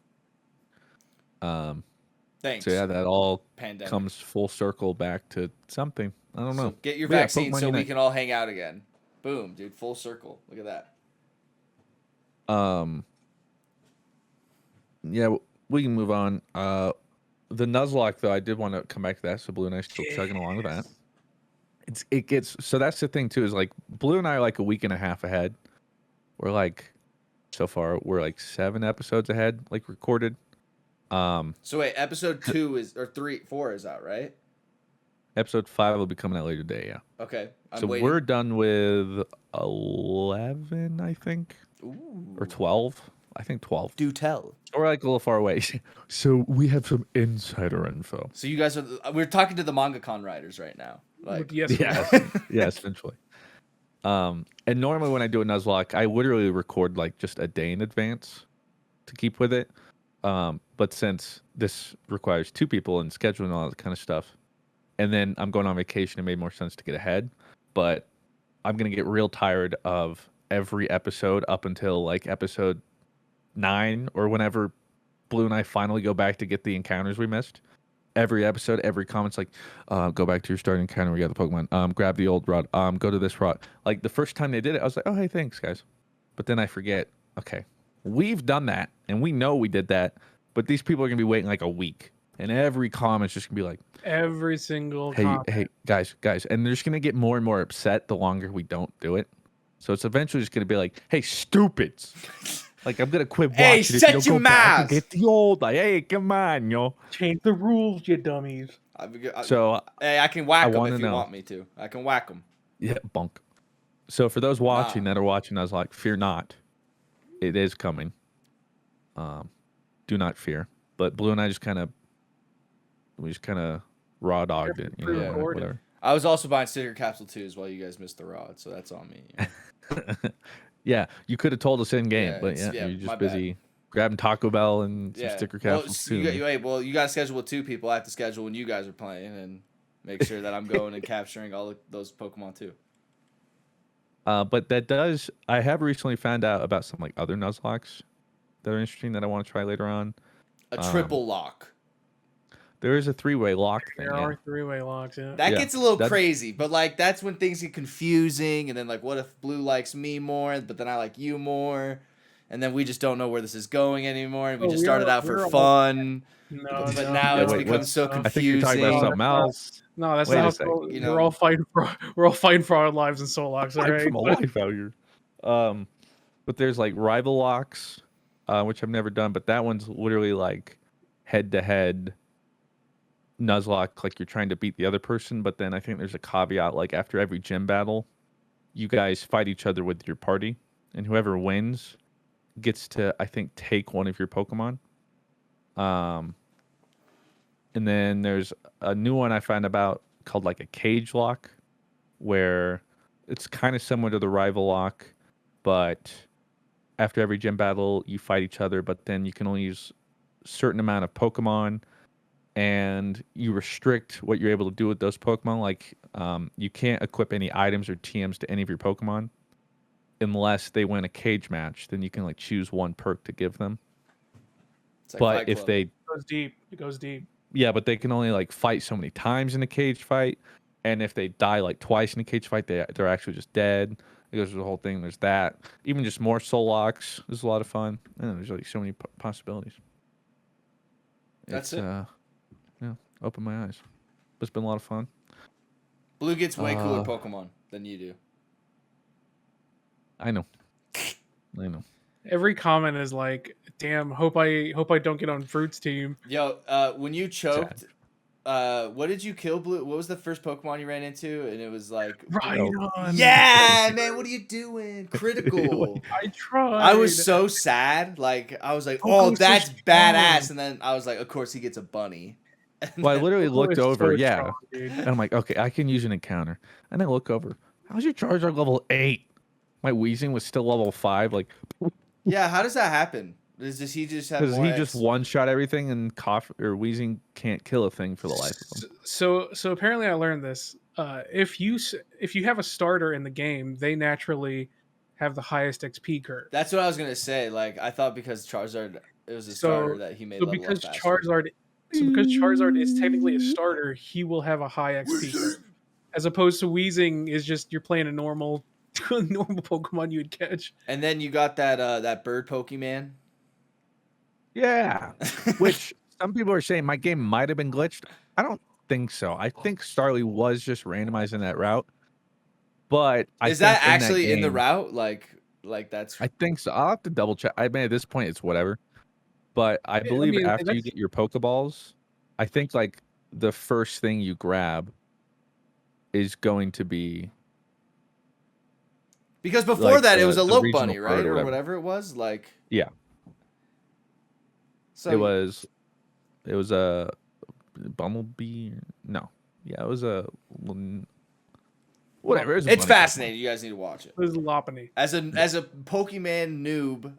thanks. So yeah, that all Pandemic. comes full circle back to something. I don't know. So get your But yeah, vaccine Pokemon so we Unite. can all hang out again. Boom, dude. Full circle. Look at that. Yeah, we can move on. The Nuzlocke though, I did want to come back to that. So Blue and I still chugging along with that. It gets so that's the thing too is like Blue and I are like a week and a half ahead. We're like so far we're like 7 episodes ahead, like recorded. So wait, episode 2 is or 4 is out, right? Episode 5 will be coming out later today. Yeah. Okay, I'm So waiting. we're done with 11, I think, Ooh. or 12. I think 12. Do tell. We're like a little far away. So we have some insider info. So you guys we're talking to the MangaCon writers right now. Like, yes, Yeah, yeah, essentially. And normally when I do a Nuzlocke, I literally record like just a day in advance to keep with it. But since this requires 2 people and scheduling and all that kind of stuff, and then I'm going on vacation, it made more sense to get ahead. But I'm gonna get real tired of every episode up until like episode 9 or whenever Blue and I finally go back to get the encounters we missed. Every episode, every comment's like, go back to your starting encounter. We got the Pokemon. Grab the old rod. Go to this rod. Like the first time they did it, I was like, oh, hey, thanks, guys. But then I forget, okay, we've done that and we know we did that, but these people are going to be waiting like a week. And every comment's just going to be like, every single hey, comment. hey, guys. And they're just going to get more and more upset the longer we don't do it. So it's eventually just going to be like, hey, stupids. Like, I'm going to quit watching Hey, if you shut don't your go back and mouth. get the old. Like, hey, come on, yo. Change the rules, you dummies. So hey, I can whack I them wanna if you know. want me to. I can whack them. yeah, bunk. So for those watching Wow. that are watching, I was like, fear not. It is coming. Do not fear. But Blue and I just kind of raw dogged it. You know, Yeah. whatever. I was also buying sticker capsule 2s while you guys missed the rod, so that's on me. Yeah, you could have told us in game, Yeah, but it's- yeah, yeah, you're my just busy grabbing Taco Bell and some sticker capsules too. You got to schedule with 2 people. I have to schedule when you guys are playing and make sure that I'm going and capturing all of those Pokemon too. But that does. I have recently found out about some like other Nuzlocks that are interesting that I want to try later on. A triple lock. There is a 3-way lock thing. There Yeah. are 3-way locks, yeah. That Yeah, gets a little that- crazy, but like that's when things get confusing, and then like, what if Blue likes me more, but then I like you more, and then we just don't know where this is going anymore, and we Oh, just started out for we're fun, No, but no, now Yeah, it's wait, become so I think you're talking about confusing. something else. No, that's Wait not a how sec. Soul- You we're know. all fighting for our lives in Soul Locks, all Fight right? from a life out here. But there's like rival locks, which I've never done, but that one's literally like head to head Nuzlocke, like you're trying to beat the other person. But then I think there's a caveat, like after every gym battle, you guys fight each other with your party, and whoever wins gets to, I think, take one of your Pokemon. And then there's a new one I found about called like a cage lock, where it's kind of similar to the rival lock, but after every gym battle you fight each other, but then you can only use a certain amount of Pokemon, and you restrict what you're able to do with those Pokemon. Like you can't equip any items or TMs to any of your Pokemon unless they win a cage match. Then you can like choose one perk to give them. It's like But Fight if Club. they It goes deep. It goes deep. Yeah, but they can only like fight so many times in a cage fight, and if they die like twice in a cage fight, they're actually just dead. There's the whole thing. There's that. Even just more soul locks is a lot of fun. And there's like so many possibilities. That's It's, it. Yeah, opened my eyes. But it's been a lot of fun. Blue gets way cooler Uh, Pokemon than you do. I know. I know. Every comment is like, "Damn, hope I don't get on Fruit's team." Yo, when you choked, what did you kill, Blue? What was the first Pokemon you ran into? And it was like, Right on. yeah, man, what are you doing? Critical. I tried. I was so sad. Like, I was like, oh, Pokemon's so that's strong. badass. And then I was like, of course he gets a bunny. And Well, I then- literally Pokemon looked is over, so yeah. strong, dude. And I'm like, okay, I can use an encounter. And I look over. How's your Charizard level 8? My Weezing was still level 5. Like, yeah, how does that happen? Does he just have because more he just one-shot everything, and Weezing can't kill a thing for the life of him. So apparently I learned this. If you have a starter in the game, they naturally have the highest XP curve. That's what I was gonna say. Like, I thought because Charizard, it was a starter that he made So level because up faster. Charizard is technically a starter, he will have a high XP curve. As opposed to Weezing is just you're playing a normal Pokemon you would catch. And then you got that bird Pokemon. Yeah. Which some people are saying my game might have been glitched. I don't think so. I think Starly was just randomized in that route. But Is that think actually in the game- route? Like that's I think so. I'll have to double check. I mean, at this point, it's whatever. But I believe mean, after you that's- get your Pokeballs, I think like the first thing you grab is going to be because before like that it was a the Loke regional bunny, bird right? or Or whatever. whatever it was. Like Yeah. So it was a Bumblebee. No. Yeah, it was a whatever. It was a it's bunny fascinating. You guys need to watch it. It was Lopunny. As a Pokemon noob,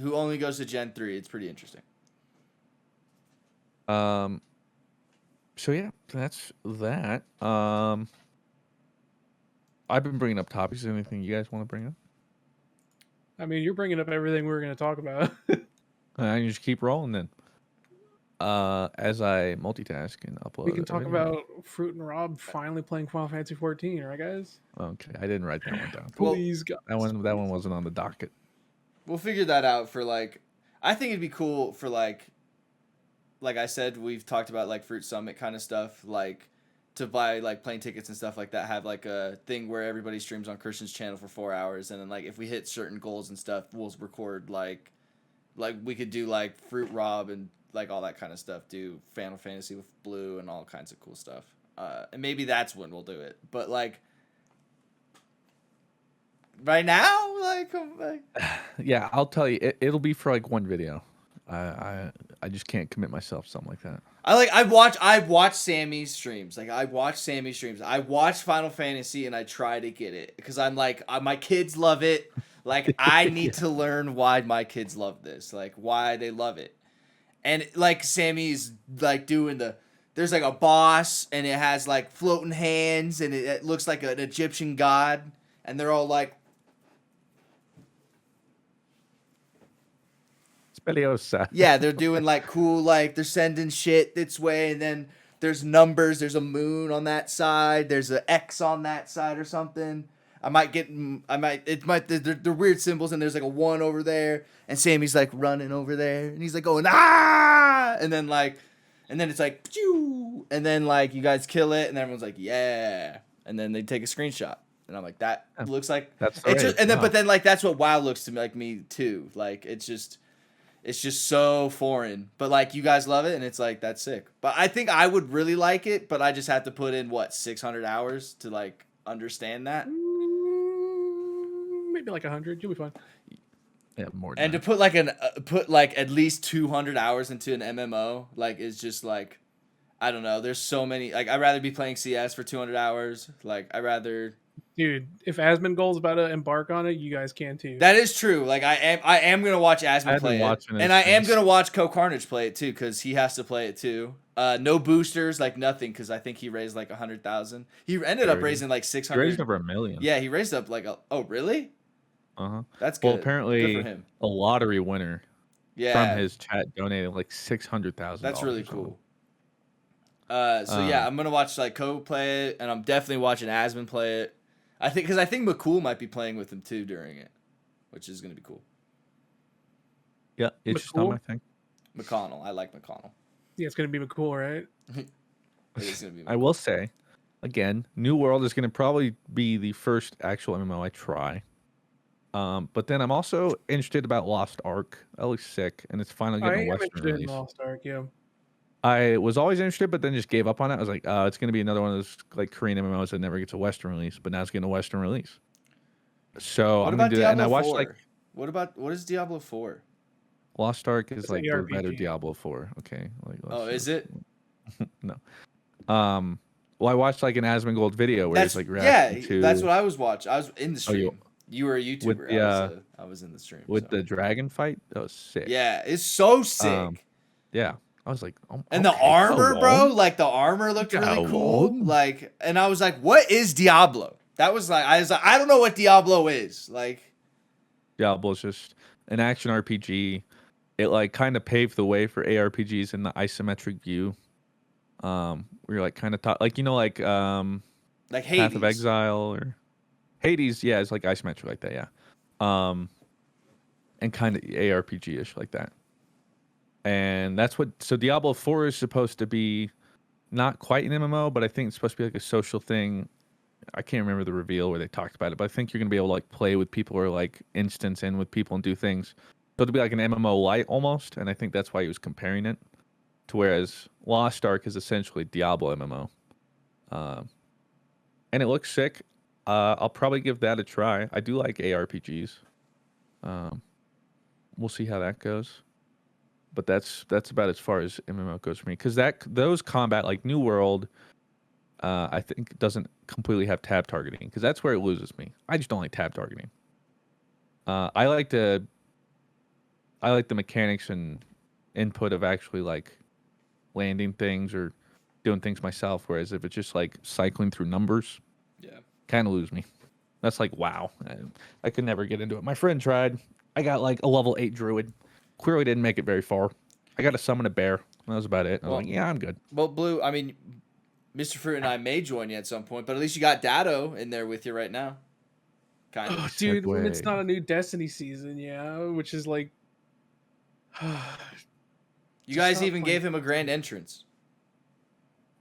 who only goes to Gen 3, it's pretty interesting. Pokemon. So yeah, that's that. I've been bringing up topics. Is there anything you guys want to bring up? I mean, you're bringing up everything we were going to talk about. I just keep rolling then. As I multitask and upload. We can talk everything. about Fruit and Rob finally playing Final Fantasy 14, right, guys? Okay, I didn't write that one down. Well, Please, guys. That one wasn't on the docket. We'll figure that out for like. I think it'd be cool for like I said, we've talked about like Fruit Summit kind of stuff, like to buy like plane tickets and stuff like that. Have like a thing where everybody streams on Christian's channel for 4 hours, and then like if we hit certain goals and stuff, we'll record like we could do like Fruit Rob and like all that kind of stuff. Do Final Fantasy with Blue and all kinds of cool stuff. And maybe that's when we'll do it. But like. Right now, like Yeah, I'll tell you, it'll be for like one video. I just can't commit myself to something like that. I watch Sammy's streams. Like I watch Sammy's streams. I watch Final Fantasy and I try to get it because I'm like my kids love it. Like I need to learn why my kids love this. Like why they love it. And like Sammy's like doing there's like a boss and it has like floating hands and it looks like an Egyptian god and they're all like Speliosa. yeah, they're doing like cool, like they're sending shit this way, and then there's numbers. There's a moon on that side. There's an X on that side or something. they're weird symbols, and there's like a 1 over there, and Sammy's like running over there, and he's like going ah, and then it's like pew, and then like you guys kill it, and everyone's like yeah, and then they take a screenshot, and I'm like that looks like That's it's right. just, and then but then like that's what WoW looks to me like me too, like it's just so foreign, but like you guys love it, and it's like that's sick. But I think I would really like it, but I just have to put in what 600 hours to like understand that. Maybe like 100. You'll be fine. Yeah, more than And to put like at least 200 hours into an MMO, like is just like, I don't know. There's so many. Like I'd rather be playing CS for 200 hours. Like I'd rather. Dude, if Asmongold's about to embark on it, you guys can too. That is true. Like I am gonna watch Asmon play it, and I am gonna watch Co Carnage play it too because he has to play it too. No boosters, like nothing, because I think he raised like 100,000. He ended up raising like 600. He raised over $1 million. Yeah, he raised up like oh really? That's good. Well, apparently good for him. A lottery winner from his chat donated like $600,000. That's really cool. So yeah, I'm gonna watch like Co play it, and I'm definitely watching Asmon play it. I think McCool might be playing with him too during it, which is gonna be cool. Yeah, it's just not my thing. McConnell, I like McConnell. Yeah, it's gonna be McCool, right? It is gonna be. I will say, again, New World is gonna probably be the first actual MMO I try. But then I'm also interested about Lost Ark. That looks sick, and it's finally getting a Western release. Lost Ark, yeah. I was always interested, but then just gave up on it. I was like, it's going to be another one of those like Korean MMOs that never gets a Western release, but now it's getting a Western release. So I'm going to do that. And I watched 4? like, what is Diablo 4? Lost Ark is like the ARPG. better Diablo 4. Okay. Like, is it? No. Well, I watched like an Asmongold video where it's like reacting to. That's what I was watching. I was in the stream. You were a YouTuber. I was in the stream with the dragon fight. That was sick. Yeah, it's so sick. Yeah. I was like, and the armor, bro, like the armor looked really cool. Like, and I was like, what is Diablo? That was like, I don't know what Diablo is. Like, Diablo's just an action RPG. It like kind of paved the way for ARPGs in the isometric view. Where you're like kind of like like Hades. Path of Exile or Hades. Yeah, it's like isometric like that. Yeah, and kind of ARPG-ish like that. And that's what. So Diablo 4 is supposed to be not quite an MMO, but I think it's supposed to be like a social thing. I can't remember the reveal where they talked about it, but I think you're gonna be able to like play with people or like instance in with people and do things. So it'll be like an MMO light almost, and I think that's why he was comparing it to whereas Lost Ark is essentially Diablo MMO. And it looks sick. I'll probably give that a try. I do like ARPGs. We'll see how that goes. But that's about as far as MMO goes for me. Because those combat, like New World, I think doesn't completely have tab targeting. Because that's where it loses me. I just don't like tab targeting. I like the mechanics and input of actually like landing things or doing things myself. Whereas if it's just like cycling through numbers, kind of lose me. That's like, wow. I could never get into it. My friend tried. I got like a level 8 druid. Clearly didn't make it very far. I got to summon a bear. That was about it. I was like, yeah, I'm good. Well, Blue, I mean, Mr. Fruit and I may join you at some point, but at least you got Dado in there with you right now. Kind of. Oh, dude, when it's not a new Destiny season, which is like... you guys even gave him a grand entrance.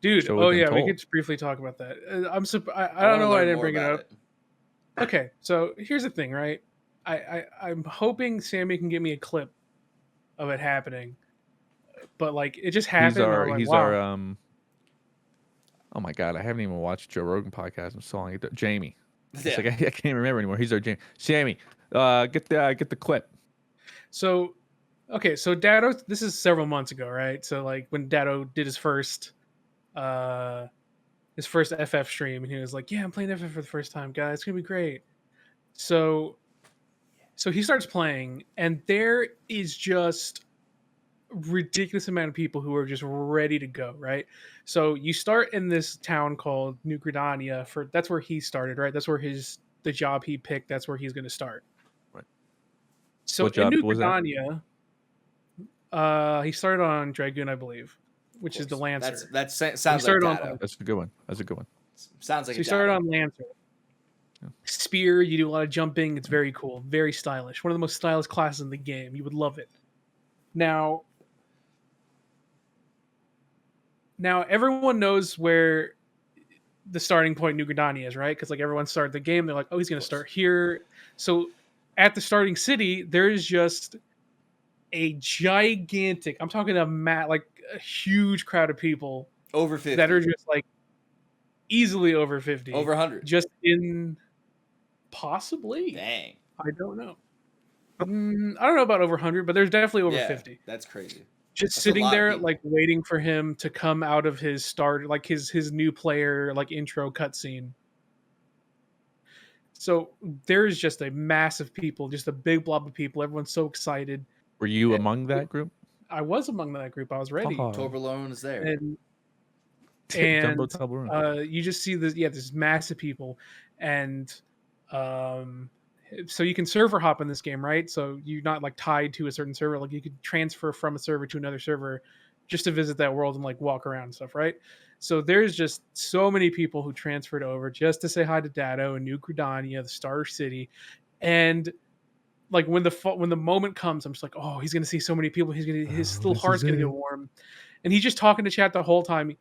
Dude, we could just briefly talk about that. I don't know why I didn't bring it up. Okay, so here's the thing, right? I'm hoping Sammy can give me a clip of it happening, but like it just happened. He's our oh my god, I haven't even watched Joe Rogan podcast in so long. Jamie, it's like I can't remember anymore. He's our Jamie. Sammy, get the clip. So, okay, so Dado, this is several months ago, right? So like when Dado did his first FF stream, and he was like, "Yeah, I'm playing FF for the first time, guys. It's gonna be great." So he starts playing, and there is just a ridiculous amount of people who are just ready to go, right? So you start in this town called New Gridania. That's where he started, right? That's where the job he picked. That's where he's going to start. Right. So in New Gridania, he started on Dragoon, I believe, which is the Lancer. That sounds like That's a good one. Sounds like he started on Lancer. spear. You do a lot of jumping. It's very cool, very stylish. One of the most stylish classes in the game. You would love it. Now everyone knows where the starting point New Gridania is, right? Because like everyone started the game, they're like, oh, he's gonna start here. So at the starting city, there's just a gigantic, I'm talking like a huge crowd of people Over 50. that are just like easily over 50. Over 100. Just in possibly. Dang. I don't know. I don't know about over 100, but there's definitely over Yeah, 50. that's crazy. Just That's a sitting lot of there people. like waiting for him to come out of his start, like his new player like intro cutscene. So there's just a massive people, just a big blob of people. Everyone's so excited. Were you And among that group? I was among that group. I was ready. Oh. Toblerone is there. And Jumbo and Toblerone. you just see this massive people, and so you can server hop in this game, right? So you're not like tied to a certain server. Like you could transfer from a server to another server just to visit that world and like walk around and stuff, right? So there's just so many people who transferred over just to say hi to Dado and New Gridania, the Star City, and like when the moment comes, I'm just like, oh, he's gonna see so many people. His little this heart's is gonna get it. warm, and he's just talking to chat the whole time.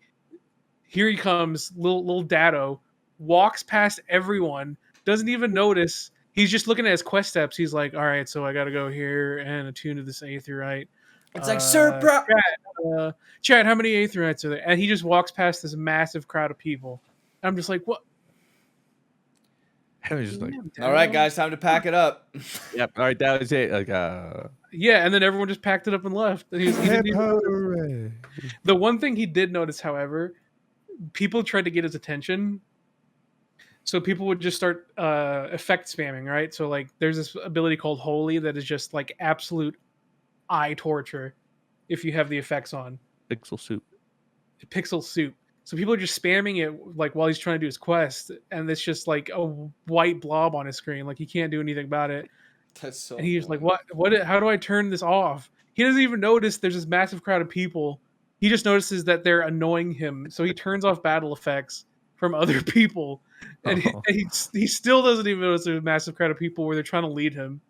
Here he comes, little Dado, walks past everyone, doesn't even notice. He's just looking at his quest steps. He's like, all right, so I got to go here and attune to this aetheryte. It's like, sir, bro. Chat, how many aetherytes are there? And he just walks past this massive crowd of people. I'm just like, what? I was just like, Damn, All right, Dado. guys, time to pack it up. yep. All right, that was it. Like, Yeah, and then everyone just packed it up and left. And he didn't even notice. Hooray. The one thing he did notice, however, people tried to get his attention. So people would just start effect spamming, right? So like there's this ability called Holy that is just like absolute eye torture if you have the effects on. pixel soup. Pixel soup. So people are just spamming it like while he's trying to do his quest, and it's just like a white blob on his screen. Like he can't do anything about it. That's so And he's like, annoying. what how do I turn this off? He doesn't even notice there's this massive crowd of people. He just notices that they're annoying him. So he turns off battle effects from other people. And Oh. he still doesn't even notice there's a massive crowd of people where they're trying to lead him.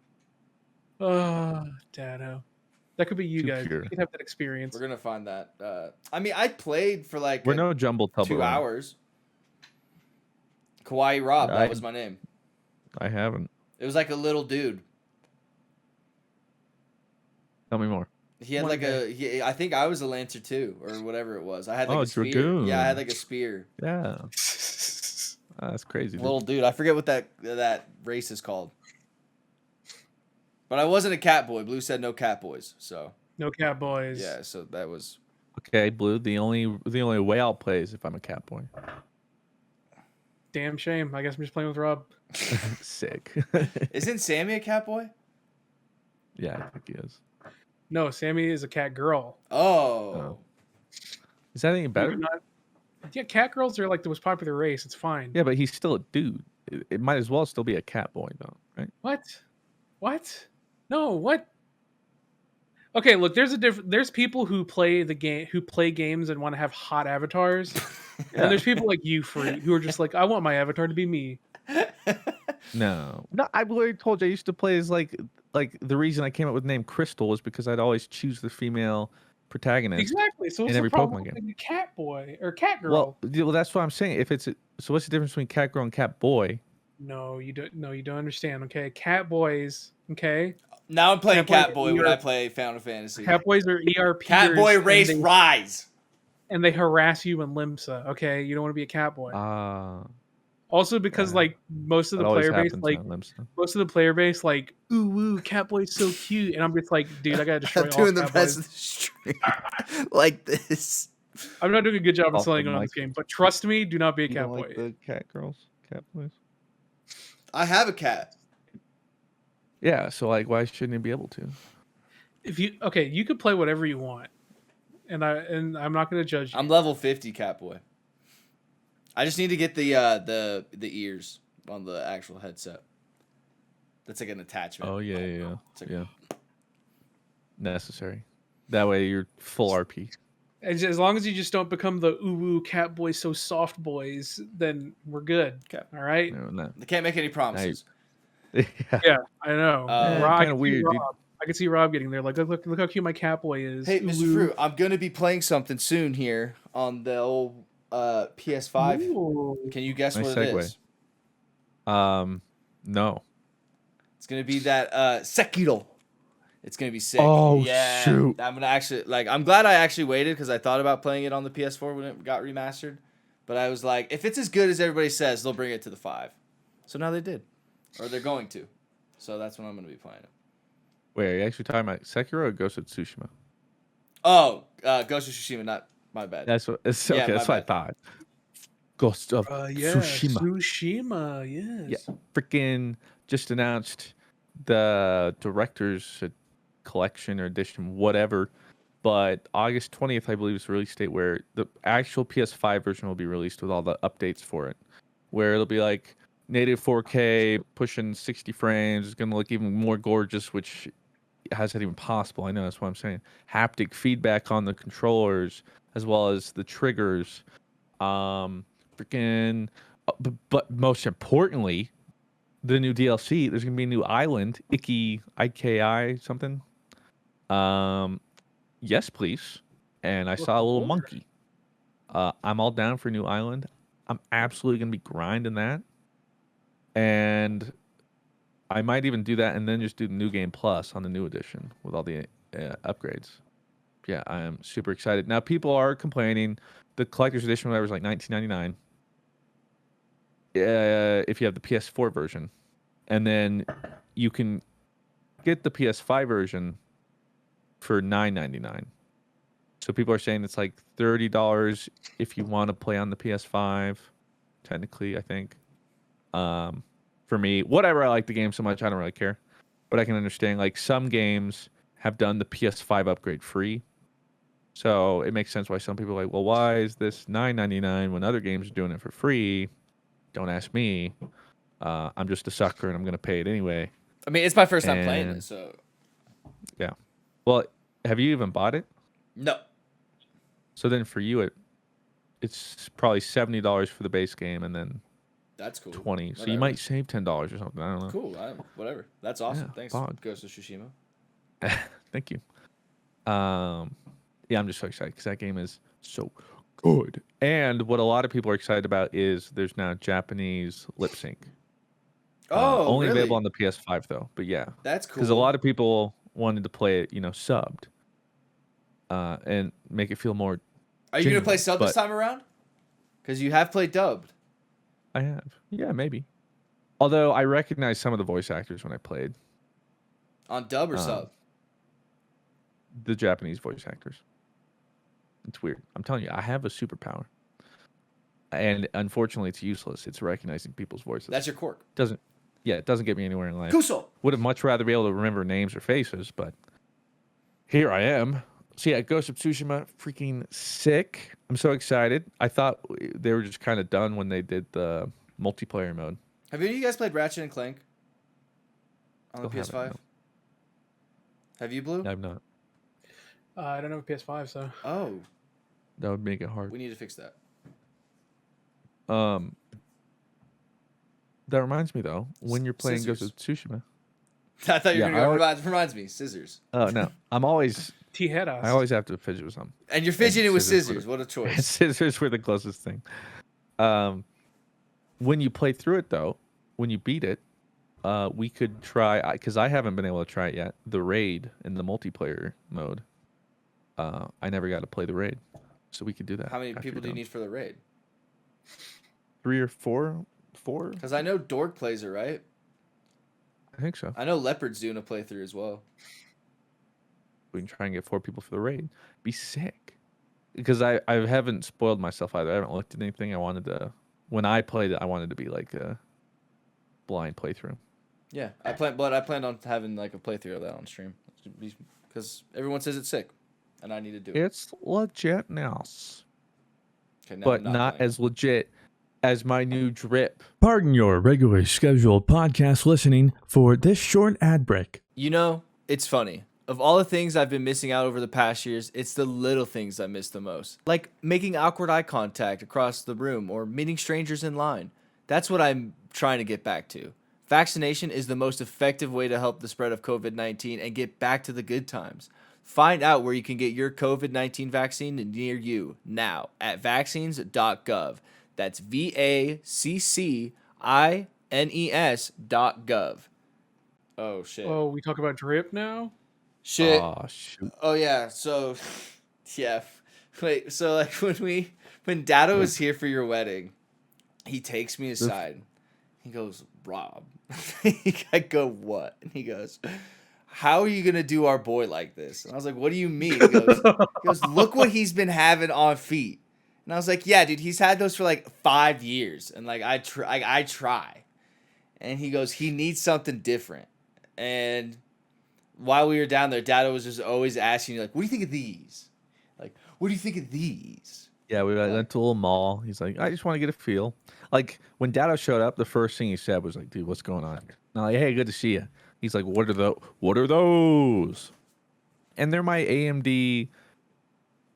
Oh, Dado. That could be you Too guys. pure. You can have that experience. We're gonna find that. I mean, I played for like We're no jumble Toblerone. 2 hours. Kawaii Rob, that was my name. I haven't. It was like a little dude. Tell me more. He had One like I think I was a Lancer too, or whatever it was. I had like Oh, a spear. Dragoon. Yeah, I had like a spear. Yeah. That's crazy. Dude. Little dude. I forget what that race is called. But I wasn't a cat boy. Blue said no cat boys. So No cat boys. yeah, so that was Okay, Blue. The only way I'll play is if I'm a cat boy. Damn shame. I guess I'm just playing with Rob. Sick. Isn't Sammy a cat boy? Yeah, I think he is. No, Sammy is a cat girl. Oh. Is that any better? Yeah, cat girls are like the most popular race. It's fine. Yeah, but he's still a dude. It might as well still be a cat boy, though, right? What? What? No, what? Okay, look, there's people who play games and want to have hot avatars. And there's people like you, Fruit, who are just like, I want my avatar to be me. No, I've already told you I used to play as like the reason I came up with the name Crystal was because I'd always choose the female protagonist. Exactly. So what's in the every problem Pokemon with game. being a cat boy or cat girl? Well, that's what I'm saying. So what's the difference between cat girl and cat boy? No, you don't. No, you don't understand. Okay, cat boys. Okay, Now I'm playing Cat cat boy boy when I ERP. play Final Fantasy. cat boys are ERP. Cat boy race rise. and they harass you in Limsa. Okay, you don't want to be a cat boy. Also, because yeah. like most of the That always player base, happens like on Limsa. most of the player base, like ooh woo, cat boy's so cute, and I'm just like, dude, I gotta destroy I'm all doing the cat rest boys. of the stream like this. I'm not doing a good job of Off selling the on this mic. game, but trust me, do not be a You cat don't boy. like the cat girls, cat boys? I have a cat. Yeah, so like, why shouldn't he be able to? If you you could play whatever you want, and I'm not gonna judge you. I'm level 50 cat boy. I just need to get the ears on the actual headset. That's like an attachment. Oh yeah. It's like, Yeah. Necessary. That way you're full RP. As long as you just don't become the ooh cat boy so soft boys, then we're good. Okay. All right. No. They can't make any promises. Yeah. Yeah, I know. Yeah, I kinda can see weird, dude. Rob. I can see Rob getting there. Like, look how cute my cat boy is. Hey, Mr. Ooh. Fruit, I'm gonna be playing something soon here on the old PS5. Ooh. Can you guess Nice what it segue. is? No. It's gonna be that Sekiro. It's gonna be sick. Oh, Yeah, shoot. I'm gonna actually I'm glad I actually waited because I thought about playing it on the PS4 when it got remastered, but I was like, if it's as good as everybody says, they'll bring it to the 5. So now they did, or they're going to. So that's when I'm gonna be playing it. Wait, are you actually talking about Sekiro or Ghost of Tsushima? Oh, Ghost of Tsushima. Not my bad. That's what. It's, Yeah, okay, my that's what I bad. thought. Ghost of Yeah, Tsushima. Tsushima, yes. Yeah, freaking just announced the director's collection or edition, whatever. But August 20th, I believe, is the release date where the actual PS5 version will be released with all the updates for it. Where it'll be like native 4K, pushing 60 frames. It's going to look even more gorgeous, which how's that even possible? I know, that's what I'm saying. Haptic feedback on the controllers, as well as the triggers. Freaking, but most importantly, the new DLC. There's gonna be a new island, IKI something. Yes, please. And I saw a little monkey. I'm all down for a new island. I'm absolutely gonna be grinding that, and I might even do that and then just do the New Game Plus on the new edition with all the upgrades. Yeah, I am super excited. Now, people are complaining the collector's edition, whatever, is like $19.99. If you have the PS4 version, and then you can get the PS5 version for $9.99. So people are saying it's like $30 if you want to play on the PS5. Technically, I think. For me, whatever, I like the game so much, I don't really care. But I can understand, like, some games have done the PS5 upgrade free. So it makes sense why some people are like, well, why is this $9.99 when other games are doing it for free? Don't ask me. I'm just a sucker and I'm going to pay it anyway. I mean, it's my first time playing And- it, so Yeah. Well, have you even bought it? no. So then for you, it's probably $70 for the base game and then That's cool. 20. So Whatever. you might save $10 or something. I don't know. Cool. Whatever. That's awesome. Yeah, Thanks, fog. Ghost of Tsushima. Thank you. Yeah, I'm just so excited because that game is so good. And what a lot of people are excited about is there's now Japanese lip sync. Oh, Only really? available on the PS5 though. But yeah, That's cool. because a lot of people wanted to play it, subbed, and make it feel more. Are you gonna play genuine, sub this but- time around? Because you have played dubbed. I have, yeah, maybe. Although I recognize some of the voice actors when I played On dub or Um, sub? the Japanese voice actors. It's weird. I'm telling you, I have a superpower, and unfortunately, it's useless. It's recognizing people's voices. That's your quirk. It doesn't get me anywhere in life. Kuso. Would have much rather be able to remember names or faces, but here I am. So yeah, Ghost of Tsushima, freaking sick. I'm so excited. I thought they were just kind of done when they did the multiplayer mode. Have any of you guys played Ratchet and Clank on the Still PS5? haven't, no. Have you, Blue? I'm not. I don't have a PS5, so Oh, That would make it hard. we need to fix that. That reminds me though, when you're playing Ghost Scissors. of Tsushima. I thought you were Yeah, gonna go. I Reminds me, scissors. Oh no, I always have to fidget with something. And you're fidgeting with scissors scissors. were What a choice. Scissors were the closest thing. When you play through it though, when you beat it, we could try, because I haven't been able to try it yet, the raid in the multiplayer mode. I never got to play the raid, so we could do that. How many after people you're do you done. need for the raid? 3 or 4? 4? Because I know Dork plays it, right? I think so. I know Leopard's doing a playthrough as well. We can try and get 4 people for the raid. Be sick. Because I haven't spoiled myself either. I haven't looked at anything. When I played it, I wanted to be like a blind playthrough. Yeah, I planned on having like a playthrough of that on stream because everyone says it's sick, and I need to do it. It's legit now, Okay, now but I'm not playing. as legit as my new drip. Pardon your regularly scheduled podcast listening for this short ad break. You know, it's funny. Of all the things I've been missing out over the past years, it's the little things I miss the most. Like making awkward eye contact across the room or meeting strangers in line. That's what I'm trying to get back to. Vaccination is the most effective way to help the spread of COVID-19 and get back to the good times. Find out where you can get your COVID-19 vaccine near you now at vaccines.gov. That's VACCINES.gov. Oh, shit. Oh, we talk about drip now? Shit. Oh shoot. Oh yeah, so yeah. Wait, so like when Dado was here for your wedding, he takes me aside. He goes, "Rob." I go, "What?" And he goes, "How are you gonna do our boy like this?" And I was like, "What do you mean?" He goes, "Look what he's been having on feet." And I was like, "Yeah, dude, he's had those for like 5 years, and like I try." And he goes, "He needs something different." And while we were down there, Dado was just always asking you, like, "What do you think of these? Like, what do you think of these?" Yeah, we went to a little mall. He's like, I just want to get a feel. Like when Dado showed up, the first thing he said was like, "Dude, what's going on?" And I'm like, "Hey, good to see you." He's like, "What are those? What are those?" And they're my AMD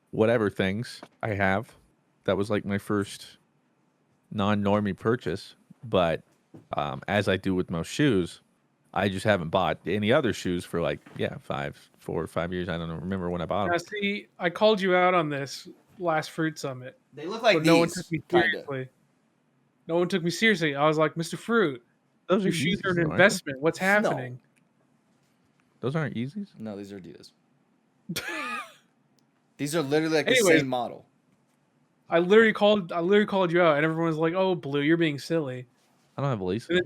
whatever things I have. That was like my first non-normie purchase. But as I do with most shoes, I just haven't bought any other shoes for like 4 or 5 years. I don't remember when I bought Now, them. see, I called you out on this last Fruit Summit, They look like but these. no one took me Kinda. seriously. No one took me seriously. I was like, Mr. Fruit, Those are your shoes are Yeezys, an though, aren't they? investment. What's happening? Those aren't Yeezys. No, these are Adidas. These are literally like the Anyways, same model. I literally called you out, and everyone was like, "Oh, Blue, you're being silly." I don't have laces. And then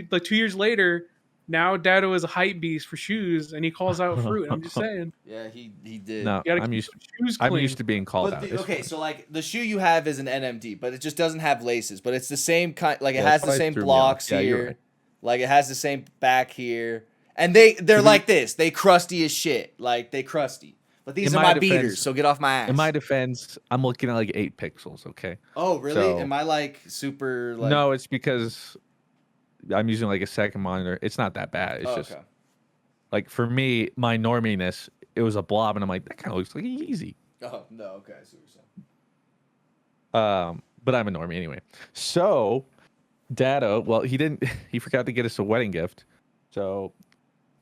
bro. 2 years later, now Dado is a hype beast for shoes, and he calls out Fruit. I'm just saying, Yeah, he did. No, you gotta I'm keep used. some shoes I'm clean. used to being called But out. the, It's okay, fine. so like the shoe you have is an NMD, but it just doesn't have laces. But it's the same kind. Like it Yeah, has that's the why it same threw me off. blocks Yeah, you're here. right. Like it has the same back here, and they're like this. They crusty as shit. Like they crusty. But these In are my my beaters, defense- so get off my ass. In my defense, I'm looking at like 8 pixels. Okay. Oh really? So- Am I like super like? No, it's because I'm using like a second monitor. It's not that bad. It's Oh, just okay. like for me, my norminess, it was a blob, and I'm like, that kind of looks like Yeezy. Oh no. Okay. I see what you're saying. But I'm a normie anyway. So, Dado, well, he forgot to get us a wedding gift. So,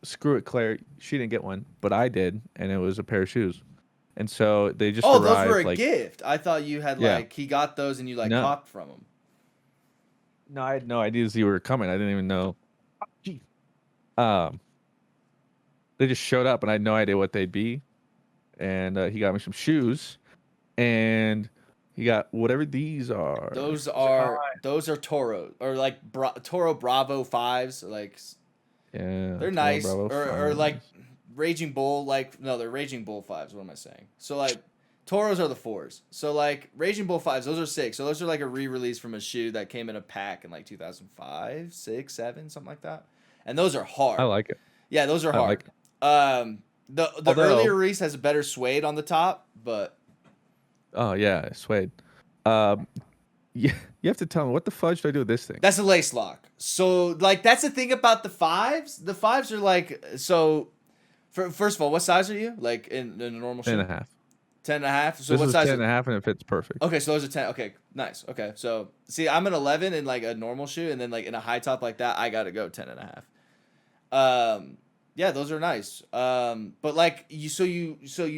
screw it, Claire. She didn't get one, but I did, and it was a pair of shoes. And so they just Oh, arrived. those were a like, gift. I thought you had Yeah. like he got those and you like No. copped from him. No, I had no idea you were coming. I didn't even know. Gee. They just showed up, and I had no idea what they'd be. And he got me some shoes, and he got whatever these are. Those are are Toro or like Toro Bravo 5s. Like Yeah, they're Toro nice Bravo or like 5s. Raging Bull. Like no, they're Raging Bull 5s. What am I saying? So like Toros are the 4s. So like Raging Bull 5s, those are 6. So those are like a re-release from a shoe that came in a pack in like 2005, 6, 7, something like that. And those are hard. I like it. Yeah, those are I hard. like it. The Although- earlier release has a better suede on the top, but Oh yeah, suede. Yeah, you have to tell me what the fudge do I do with this thing? that's a lace lock. So like that's the thing about the 5s. The 5s are like so. First of all, what size are you? Like in a normal shoe? 10.5. 10.5. So This what is size? 10.5, and it fits perfect. Okay, so those are 10. Okay, nice. Okay, so see, I'm an 11 in like a normal shoe, and then like in a high top like that, I gotta go 10.5. Yeah, those are nice. But like you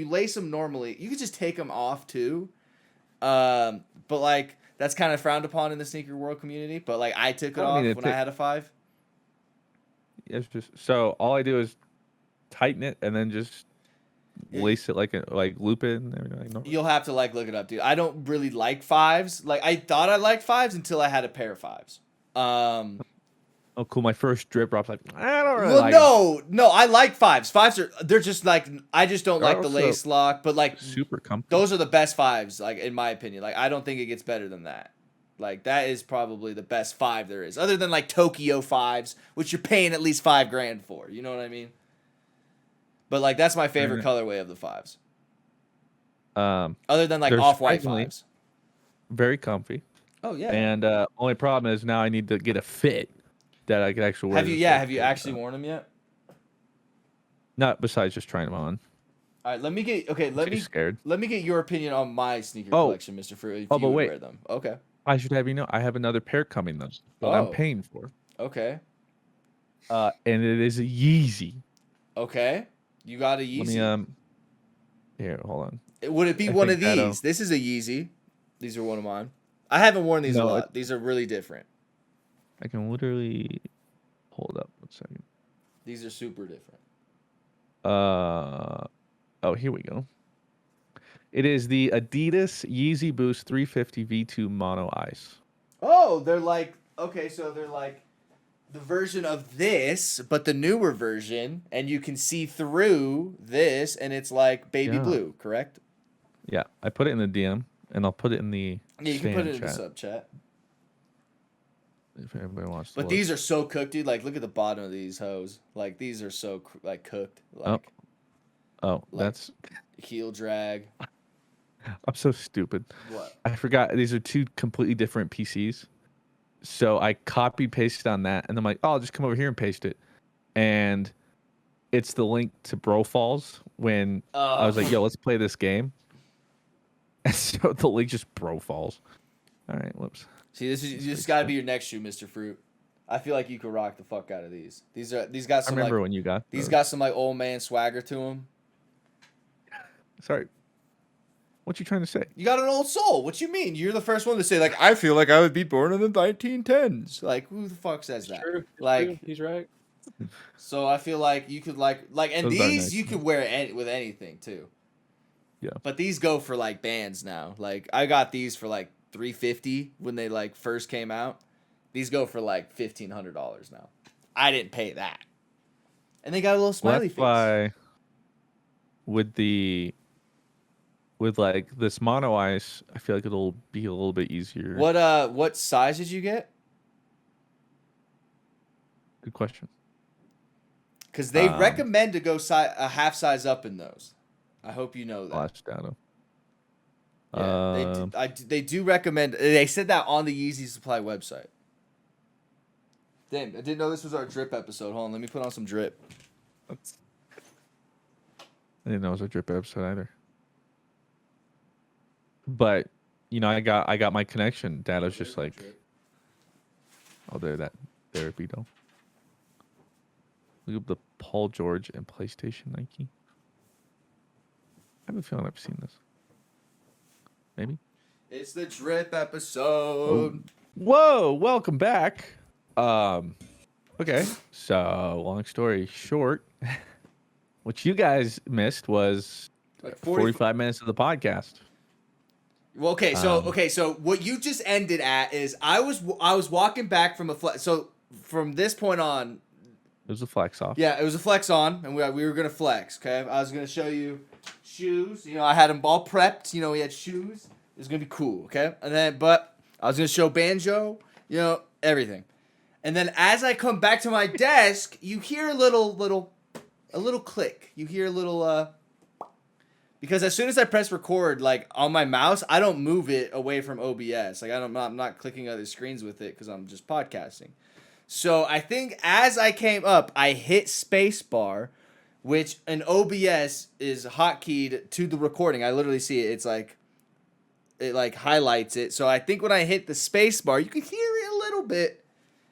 lace them normally. You could just take them off too. But like that's kind of frowned upon in the sneaker world community. But like I took it I off mean, when I had a 5. It's just so all I do is tighten it and then just lace it like loop it and everything. Like, no. You'll have to like look it up, dude. I don't really like 5s. Like I thought I liked 5s until I had a pair of 5s. Oh, cool. My first drip drop's like, I don't really Well, like it. no, I like 5s. 5s they're just like I just don't They're like the also lace lock, but like Super comfy. those are the best 5s, like in my opinion. Like I don't think it gets better than that. Like that is probably the best 5 there is, other than like Tokyo 5s, which you're paying at least $5,000 for. You know what I mean? But like that's my favorite colorway of the 5s. Other than like they're off-white surprisingly 5s. very comfy. Oh yeah. And only problem is now I need to get a fit that I can actually wear. Have you this yeah, stuff. have you actually worn them yet? Not besides just trying them on. All right, let me get She's scared. let me get your opinion on my sneaker Oh. collection, Mr. Fruit. If Oh, you but would wait. wear them, okay. I should have you know I have another pair coming though that I'm Oh. paying for. Okay. And it is a Yeezy. Okay. You got a Let Yeezy. me here, hold on. Would it be I one of think Dado- these? This is a Yeezy. These are one of mine. I haven't worn these a No, lot. These are really different. I can literally hold up 1 second. These are super different. Oh, here we go. It is the Adidas Yeezy Boost 350 V2 Mono Ice. Oh, they're like so they're like the version of this, but the newer version, and you can see through this, and it's like baby Yeah. blue, correct? Yeah, I put it in the DM, and I'll put it in the Yeah, you can put it in chat the sub chat. if anybody wants to. But look. these are so cooked, dude. Like, look at the bottom of these hoes. Like, these are so like cooked. Like, Oh, like- that's. heel drag. I'm so stupid. What? I forgot these are two completely different PCs. So I copy pasted on that, and I'm like, oh, I'll just come over here and paste it. And it's the link to Bro Falls when I was like, yo, let's play this game. And so the link just Bro Falls. All right, whoops. See, this got to be your next shoe, Mr. Fruit. I feel like you could rock the fuck out of these. These got I some remember like when you got these those. got some like old man swagger to them. Sorry. What you trying to say? You got an old soul. What you mean? You're the first one to say like I feel like I would be born in the 1910s. Like who the fuck says that? True. Like True. He's right. so I feel like you could like and Those are these nice. you could wear with anything too. Yeah. But these go for like bands now. Like I got these for like $350 when they like first came out. These go for like $1,500 now. I didn't pay that. And they got a little Well, smiley that's face. why with like this mono ice, I feel like it'll be a little bit easier. What size did you get? Good question. Because they recommend to go a half size up in those. I hope you know that. Watch data. Yeah, they do recommend. They said that on the Yeezy Supply website. Damn, I didn't know this was our drip episode. Hold on, let me put on some drip. I didn't know it was a drip episode either. But I got my connection. Data's just like, oh, there it go. Look up the Paul George and PlayStation Nike. I have a feeling I've seen this. Maybe. It's the drip episode. Whoa! Welcome back. Okay. So long story short, what you guys missed was Like 45 minutes of the podcast. Well, okay, so what you just ended at is I was walking back from a flex. So from this point on, It was a flex off. yeah, it was a flex on, and we were gonna flex. Okay, I was gonna show you shoes. I had them all prepped. We had shoes. It was gonna be cool. Okay, but I was gonna show banjo. Everything. And then as I come back to my desk, you hear a little click. You hear a little because as soon as I press record, like on my mouse, I don't move it away from OBS. Like I'm not clicking other screens with it because I'm just podcasting. So I think as I came up, I hit spacebar, which an OBS is hotkeyed to the recording. I literally see it. It's like it like highlights it. So I think when I hit the spacebar, you can hear it a little bit.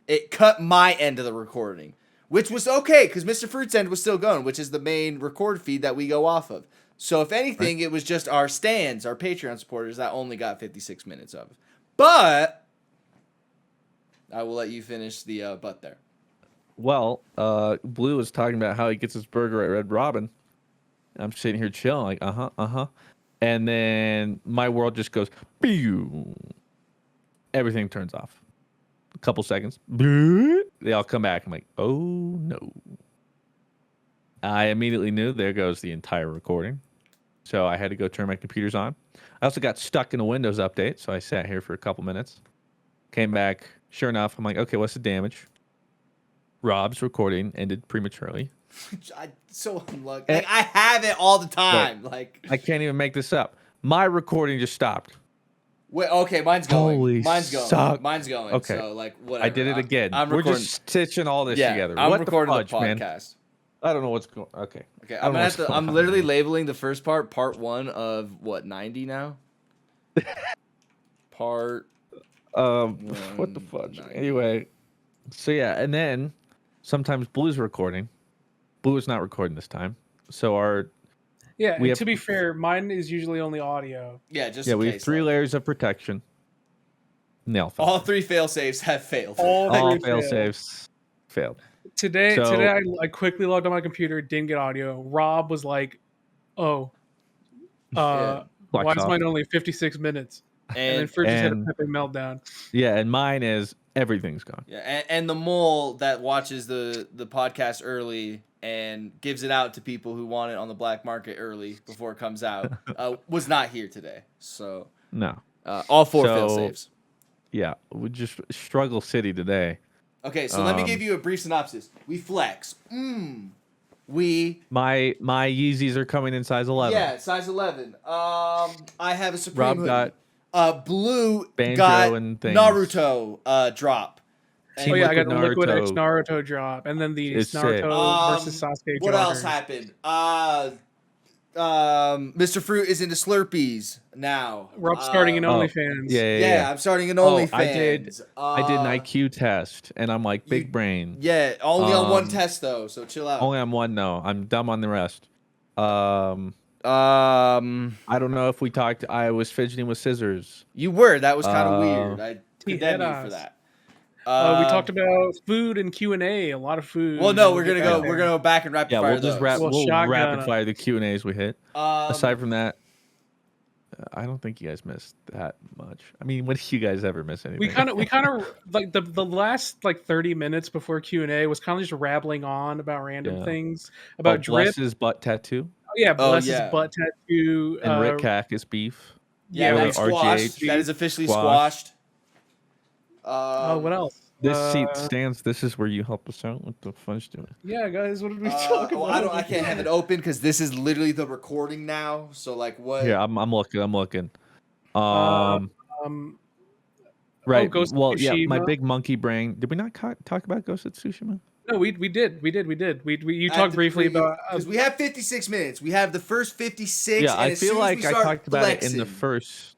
It cut my end of the recording, which was okay because Mr. Fruit's end was still going, which is the main record feed that we go off of. So if anything, It was just our stands, our Patreon supporters that only got 56 minutes of. But I will let you finish the butt there. Well, Blue was talking about how he gets his burger at Red Robin. I'm sitting here chilling, like, uh-huh. And then my world just goes, pew. Everything turns off. A couple seconds. They all come back. I'm like, oh, no. I immediately knew there goes the entire recording. So I had to go turn my computers on. I also got stuck in a Windows update, so I sat here for a couple minutes. Came back. Sure enough, I'm like, okay, what's the damage? Rob's recording ended prematurely. So unlucky. Like, I have it all the time. Like I can't even make this up. My recording just stopped. wait, okay, mine's going. Holy mine's going. suck. Mine's going. Okay. So like whatever. I did it again. I'm We're recording. just stitching all this Yeah, together. I'm What recording the fudge, the man? podcast. I don't know what's going. Okay. Okay, I don't know what's going I'm on literally here. labeling the first part 1 of what 90 now. Part What the fudge? 190. Anyway, so yeah, and then sometimes Blue's recording. Blue is not recording this time, so Yeah, we and have to be fair, mine is usually only audio. Yeah, just yeah in we have case. 3 like, layers of protection. Nail fell. all 3 fail safes have failed. All All three fail failed. safes failed. Today So I quickly logged on my computer, didn't get audio. Rob was like, "Oh, Yeah. why Black's is off. mine only 56 minutes?" And then And Fruit just had a And epic meltdown. yeah, and mine is everything's gone. yeah, and the mole that watches the podcast early and gives it out to people who want it on the black market early before it comes out was not here today. So No. all 4 fail So safes. yeah, we just struggle city today. Okay, so let me give you a brief synopsis. We flex. We My Yeezys are coming in size 11. yeah, size 11. I have a Supreme Rob hoodie. got Blue Banjo got and things. Naruto drop. Team Oh yeah, I Liquid got the Liquid X Naruto Naruto drop, and then the is sick. Naruto versus Sasuke. What else joggers. happened? Mr. Fruit is into Slurpees now. Rob's starting an Oh, OnlyFans. Yeah, I'm starting an Oh, OnlyFans. I did an IQ test, and I'm like big brain. Yeah, only on one Um, test though, so chill out. Only on one, no. I'm dumb on the rest. I don't know if we talked. I was fidgeting with scissors. You were. That was kind of weird. I condemn you head-ass. for that. We talked about food and Q&A, a lot of food. Well, no, and we're we'll gonna get go. back there. We're gonna go back and rapid Yeah, fire we'll just those. Well, we'll shotgun rapid up. fire the Q and A's we hit. Aside from that, I don't think you guys missed that much. I mean, when do you guys ever miss anything? We kind of like the last like 30 minutes before Q&A was kind of just rabbling on about random Yeah. things about drip. Bless's butt tattoo Oh, yeah, Bless's yeah. butt tattoo. and Rick Cack is beef. Yeah, Or that's squashed. RGH. That is officially Squashed. squashed. What else? This seat stands. This is where you help us out. What the fun's doing? Yeah, guys, what did we talk about? Well, I can't have it open because this is literally the recording now. So like, what? Yeah, I'm looking. I'm looking. Um, Right. Ghost of Well, yeah. My Tsushima. big monkey brain. Did we not talk about Ghost of Tsushima? No, we did. You talked briefly about because we have 56 minutes. We have the first 56. Yeah, and I as feel soon as like we I start talked about it in the flexing, first.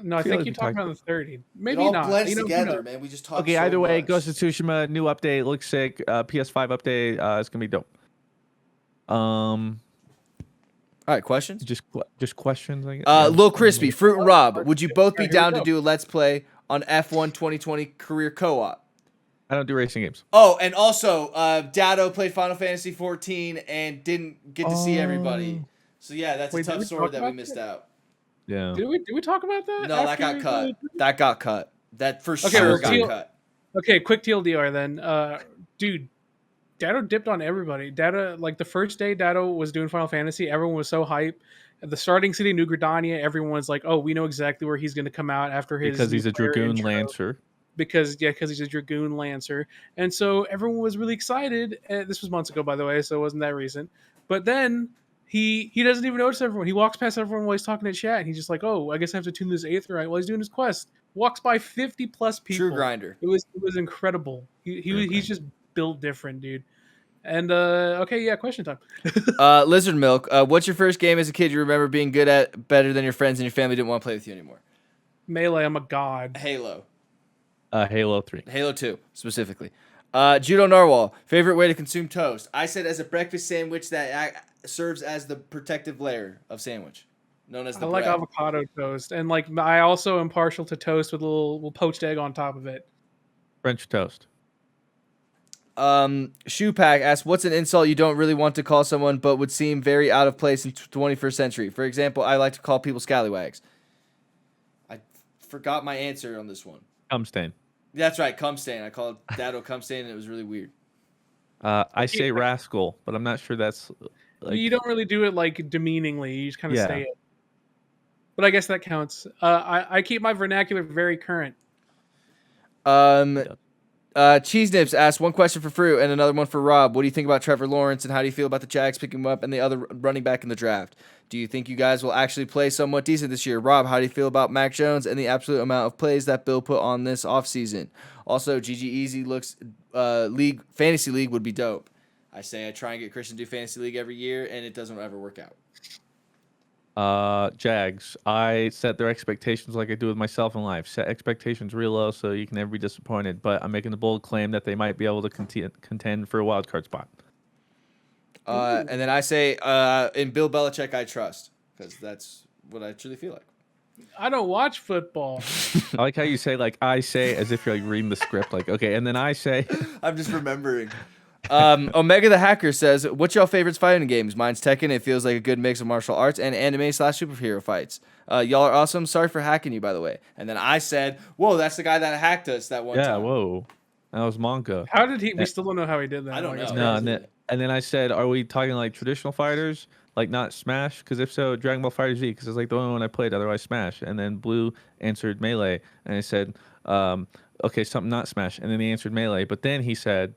No, I feel think like you we talked talked- about the 30. It Maybe all not. blends You know, who together, knows? man. We just talk. Okay, so either way, much. Ghost of Tsushima new update looks sick. PS5 update. It's gonna be dope. All right, questions. Just questions. I guess. Lil Crispy, Fruit and Rob, would you both be Here we down to go. do a Let's Play on F1 2020 career co-op? I don't do racing games. Oh, and also, Dado played Final Fantasy 14 and didn't get to see everybody. So yeah, that's Wait, a did tough we sword talk that we about missed that? out. Yeah. Did we talk about that? No, that after got we cut. really- That got cut. That for Okay, sure well, got Teal- cut. Okay, quick TLDR then. Dude, Dado dipped on everybody. Dado, like the first day Dado was doing Final Fantasy, everyone was so hype. At the starting city, New Gridania, everyone was like, "Oh, we know exactly where he's going to come out after his." Because he's a new player Dragoon intro." Lancer. Because he's a Dragoon Lancer, and so everyone was really excited. And this was months ago, by the way, so it wasn't that recent. But then he doesn't even notice everyone. He walks past everyone while he's talking to chat, and he's just like, "Oh, I guess I have to tune this eighth right while he's doing his quest." Walks by 50 plus people. True grinder. It was incredible. He's just built different, dude. And okay, yeah, question time. Lizard Milk, what's your first game as a kid you remember being good at, better than your friends and your family didn't want to play with you anymore? Melee, I'm a god. Halo. Halo 3. Halo 2, specifically. Judo Narwhal, favorite way to consume toast? I said as a breakfast sandwich that serves as the protective layer of sandwich, known as the I like bread. avocado toast, and like I also am partial to toast with a little poached egg on top of it. French toast. Shoe Pack asks, what's an insult you don't really want to call someone but would seem very out of place in 21st century? For example, I like to call people scallywags. I forgot my answer on this one. Cum stain. That's right, cum stain. I called Dado cum stain and it was really weird. I say rascal, but I'm not sure that's. You don't really do it like demeaningly. You just kind of Yeah. say it. But I guess that counts. I keep my vernacular very current. Cheese Nips asked one question for Fruit and another one for Rob. What do you think about Trevor Lawrence and how do you feel about the Jags picking him up and the other running back in the draft? Do you think you guys will actually play somewhat decent this year? Rob, how do you feel about Mac Jones and the absolute amount of plays that Bill put on this offseason? Also, GG Easy looks fantasy league would be dope. I say I try and get Christian to do Fantasy League every year, and it doesn't ever work out. Jags. I set their expectations like I do with myself in life. Set expectations real low so you can never be disappointed. But I'm making the bold claim that they might be able to contend for a wild card spot. And then I say, in Bill Belichick, I trust, because that's what I truly feel like. I don't watch football. I like how you say like I say as if you're like reading the script. Like okay, and then I say. I'm just remembering. Omega the Hacker says, what's y'all favorites fighting games? Mine's Tekken. It feels like a good mix of martial arts and anime/superhero fights. Y'all are awesome. Sorry for hacking you, by the way. And then I said, whoa, that's the guy that hacked us that one time. Yeah, whoa. That was Monka. How did he? We still don't know how he did that. I don't know. No, and then I said, are we talking like traditional fighters? Like not Smash? Because if so, Dragon Ball FighterZ, because it's like the only one I played, otherwise Smash. And then Blue answered Melee. And I said, okay, something not Smash. And then he answered Melee. But then he said...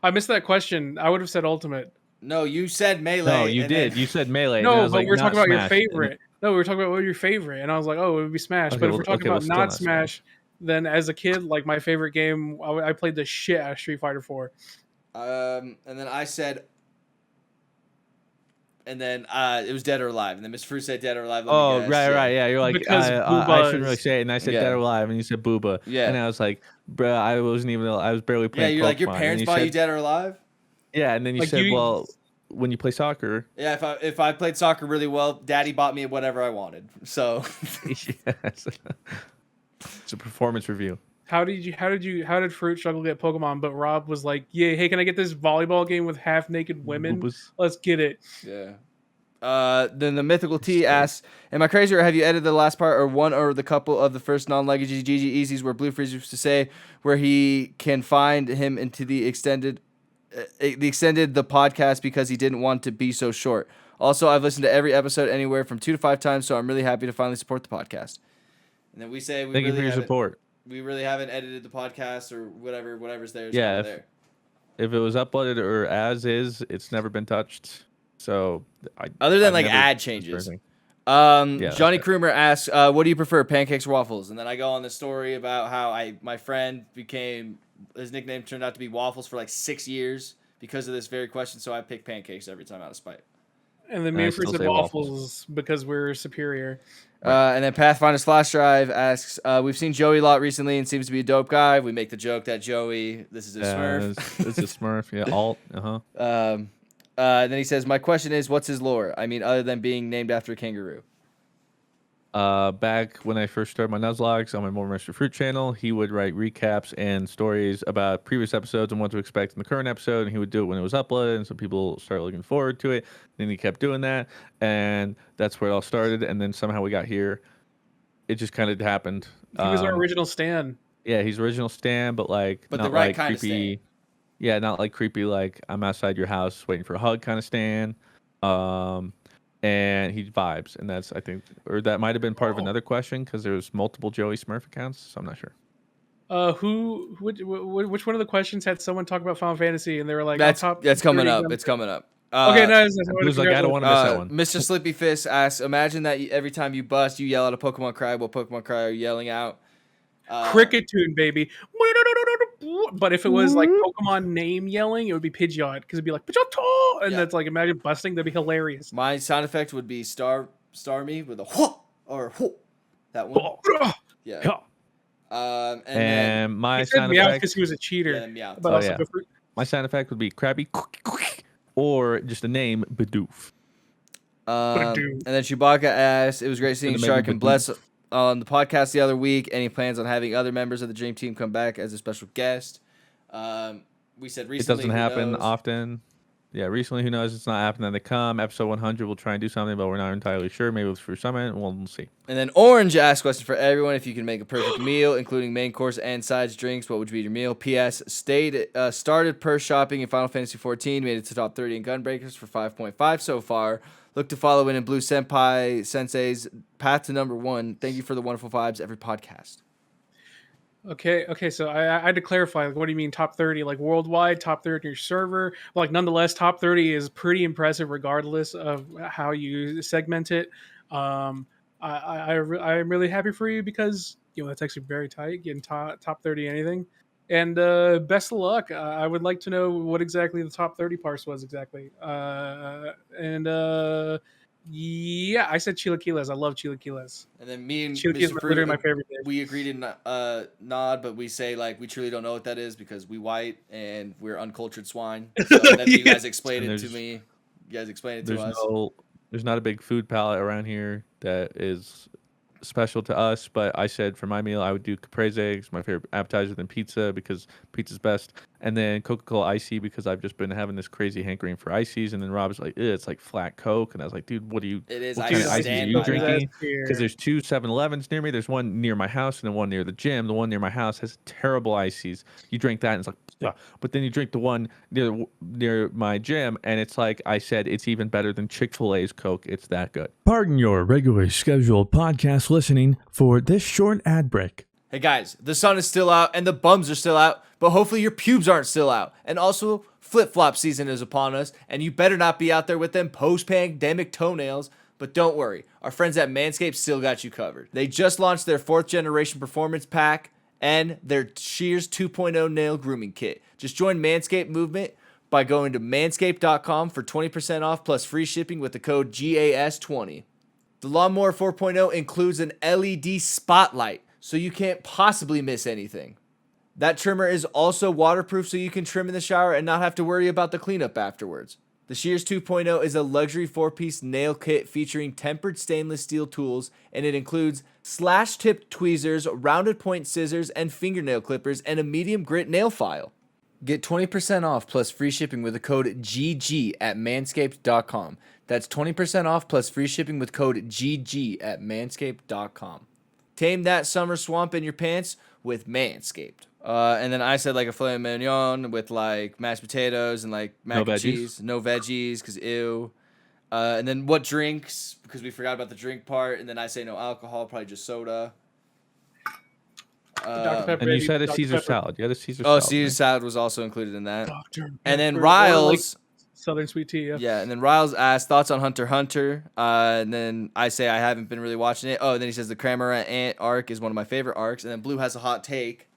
I missed that question. I would have said Ultimate. No, you said Melee. No, you did. You said Melee. No, but like, we're talking about Smash. your favorite. No, we were talking about what your favorite. And I was like, oh, it would be Smash. Okay, But if we're talking about still not Smash, then as a kid, like my favorite game, I played the shit out of Street Fighter 4. And then I said... And then it was Dead or Alive. And then Miss Fruit said Dead or Alive. Oh, right. Yeah, you're like, Because I shouldn't really say it. And I said Dead or Alive. And you said Booba. Yeah. And I was like, bruh, I was barely playing Yeah, you're like, your Pokemon. parents bought you Dead or Alive? Yeah, and then you Like, said, well, when you play soccer. Yeah, if I played soccer really well, Daddy bought me whatever I wanted. So Yes. It's a performance review. How did Fruit struggle to get Pokemon? But Rob was like, yeah, hey, can I get this volleyball game with half naked women? Boobas. Let's get it. yeah. Then the Mythical T asks, am I crazy or have you edited the last part or one or the couple of the first non-legacy GG Easies where Blue Freeze used to say where he can find him into the extended the podcast because he didn't want to be so short. Also, I've listened to every episode anywhere from 2 to 5 times, so I'm really happy to finally support the podcast. And then we say Thank you for your support. We really haven't edited the podcast or whatever's there. Yeah, there. If it was uploaded or as is, it's never been touched. So other than like ad changes. Johnny Krumer asks, what do you prefer, pancakes or waffles? And then I go on this story about how my friend his nickname turned out to be Waffles for like 6 years because of this very question. So I pick pancakes every time out of spite. And then me and Fruit said waffles because we're superior. And then Pathfinder's Flash Drive asks, we've seen Joey a lot recently and seems to be a dope guy. We make the joke that Joey, this is a Smurf. It's a Smurf, yeah. Alt, Then he says, my question is, what's his lore? I mean, other than being named after a kangaroo. Back when I first started my Nuzlogs on my More Mr. Fruit channel, he would write recaps and stories about previous episodes and what to expect in the current episode, and he would do it when it was uploaded, and so people started looking forward to it. Then he kept doing that, and that's where it all started, and then somehow we got here. It just kind of happened. He was our original Stan. Yeah, he's original Stan, but not the right like kind of creepy. Stan. Yeah, not like creepy, like I'm outside your house waiting for a hug kind of Stan. And he vibes, and that's, I think, or that might have been part of another question because there's multiple Joey Smurf accounts, so I'm not sure. Which one of the questions had someone talk about Final Fantasy and they were like, that's coming up. It's coming up. Okay, no, it was like, I don't want to miss that one. Mr. Slippy Fist asks, imagine that every time you bust, you yell at a Pokemon cry. What Pokemon cry are you yelling out? Cricket tune, baby. But if it was like Pokemon name yelling, it would be Pidgeot because it'd be like Pidgeotto, and that's like, imagine busting. That'd be hilarious. My sound effect would be Star Me with a whoop or whoop. That one. Yeah. And my he said sound meow effect because he was a cheater. Yeah, But also my sound effect would be Krabby, or just the name Bidoof. And then Chewbacca asks, it was great seeing Shark and Bless on the podcast the other week. Any plans on having other members of the Dream Team come back as a special guest? We said recently. It doesn't happen often. Yeah, recently, who knows? It's not happening. They come. Episode 100, we'll try and do something, but we're not entirely sure. Maybe it's for Summit. We'll see. And then Orange asks, question for everyone. If you can make a perfect meal, including main course and sides, drinks, what would be your meal? P.S. Started purse shopping in Final Fantasy 14. Made it to top 30 in Gunbreakers for 5.5 so far. Look to follow in Blue Senpai Sensei's path to number 1. Thank you for the wonderful vibes every podcast. Okay. So I had to clarify. Like, what do you mean top 30? Like worldwide, top 30 in your server? Like, nonetheless, top 30 is pretty impressive, regardless of how you segment it. I'm really happy for you because that's actually very tight getting top 30 anything. And best of luck. I would like to know what exactly the top 30 parse was exactly. Yeah, I said chilaquiles. I love chilaquiles. And then me and Chilaquiles Mr. are literally Fruit, my favorite dish. we agreed to nod, but we say like we truly don't know what that is because we white and we're uncultured swine. So then you guys explain And it to me. You guys explain it to There's us. there's not a big food palette around here that is special to us, but I said for my meal I would do caprese, it's my favorite appetizer, than pizza because pizza's best, and then Coca-Cola Icy because I've just been having this crazy hankering for ices, and then Rob's like, it's like flat Coke, and I was like, dude, what It is. what I kind of Dude, ices are stand you by that. drinking? Here. Because there's two 7-Elevens near me. There's one near my house and then one near the gym. The one near my house has terrible ices. You drink that and it's like, ugh. But then you drink the one near my gym and it's like I said, it's even better than Chick-fil-A's Coke. It's that good. Pardon your regularly scheduled podcast listening for this short ad break. Hey guys, the sun is still out and the bums are still out, but hopefully your pubes aren't still out. And also, flip-flop season is upon us, and you better not be out there with them post-pandemic toenails. But don't worry, our friends at Manscaped still got you covered. They just launched their 4th generation performance pack and their Shears 2.0 nail grooming kit. Just join Manscaped movement by going to manscaped.com for 20% off plus free shipping with the code GAS20. The Lawnmower 4.0 includes an LED spotlight, so you can't possibly miss anything. That trimmer is also waterproof, so you can trim in the shower and not have to worry about the cleanup afterwards. The Shears 2.0 is a luxury 4-piece nail kit featuring tempered stainless steel tools, and it includes slash-tipped tweezers, rounded point scissors, and fingernail clippers, and a medium grit nail file. Get 20% off plus free shipping with the code GG at manscaped.com. That's 20% off plus free shipping with code GG at manscaped.com. Tame that summer swamp in your pants with Manscaped. And then I said like a filet mignon with like mashed potatoes and like mac and cheese. No veggies because ew. And then what drinks, because we forgot about the drink part. And then I say no alcohol, probably just soda. Dr. Pepper, And you baby, said a Dr. Caesar Pepper. salad. You had a Caesar Oh, salad. Caesar right? salad was also included in that. Dr. And then Pepper. Riles. Or, like, Southern sweet tea, yeah. Yeah, and then Riles asked thoughts on Hunter x Hunter. And then I say I haven't been really watching it. Oh, and then he says the Cramorant Ant arc is one of my favorite arcs. And then Blue has a hot take.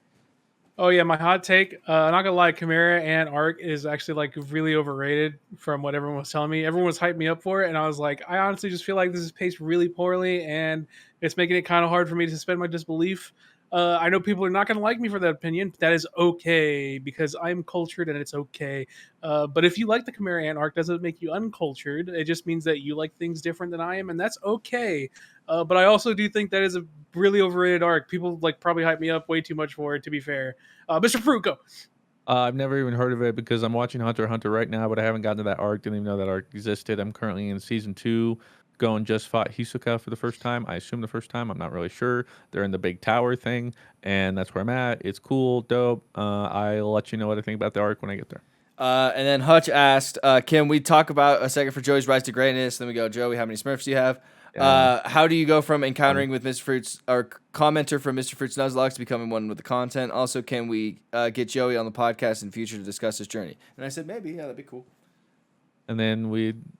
Oh yeah, my hot take. I'm not gonna lie, Chimera and Arc is actually like really overrated from what everyone was telling me. Everyone was hyping me up for it, and I was like, I honestly just feel like this is paced really poorly, and it's making it kind of hard for me to suspend my disbelief. I know people are not gonna like me for that opinion, but that is okay because I'm cultured and it's okay. But if you like the Chimera Ant arc, doesn't make you uncultured. It just means that you like things different than I am, and that's okay. But I also do think that is a really overrated arc. People like probably hype me up way too much for it. To be fair, Mr. Fruit, go. I've never even heard of it because I'm watching Hunter x Hunter right now, but I haven't gotten to that arc. Didn't even know that arc existed. I'm currently in season 2. Going just fought Hisoka for the first time. I assume the first time. I'm not really sure. They're in the big tower thing, and that's where I'm at. It's cool, dope. I'll let you know what I think about the arc when I get there. And then Hutch asked, can we talk about a second for Joey's rise to greatness? Then we go, Joey, how many Smurfs do you have? How do you go from encountering with Mr. Fruit's or commenter from Mr. Fruit's Nuzlocke to becoming one with the content? Also, can we get Joey on the podcast in future to discuss his journey? And I said, maybe, yeah, that'd be cool. And then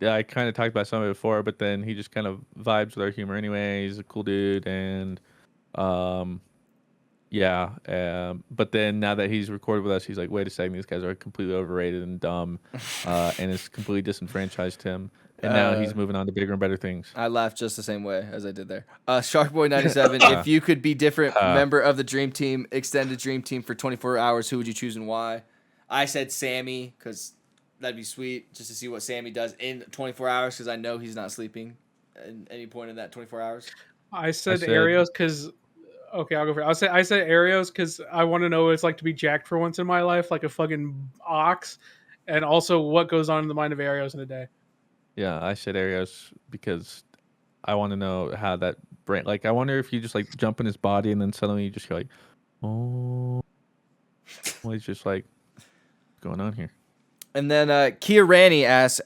I kind of talked about some of it before, but then he just kind of vibes with our humor anyway. He's a cool dude, and but then now that he's recorded with us, he's like, wait a second, these guys are completely overrated and dumb, and it's completely disenfranchised him. And now he's moving on to bigger and better things. I laughed just the same way as I did there. Sharkboy97, if you could be different member of the Dream Team, extended Dream Team for 24 hours, who would you choose and why? I said Sammy, because that'd be sweet, just to see what Sammy does in 24 hours, because I know he's not sleeping at any point in that 24 hours. I said Arios because... Okay, I'll go for it. I said Arios because I want to know what it's like to be jacked for once in my life, like a fucking ox, and also what goes on in the mind of Arios in a day. Yeah, I said Arios because I want to know how that brain. Like, I wonder if you just like jump in his body and then suddenly you just go like, oh, well, he's just like, what's going on here? And then Kia Rani asks,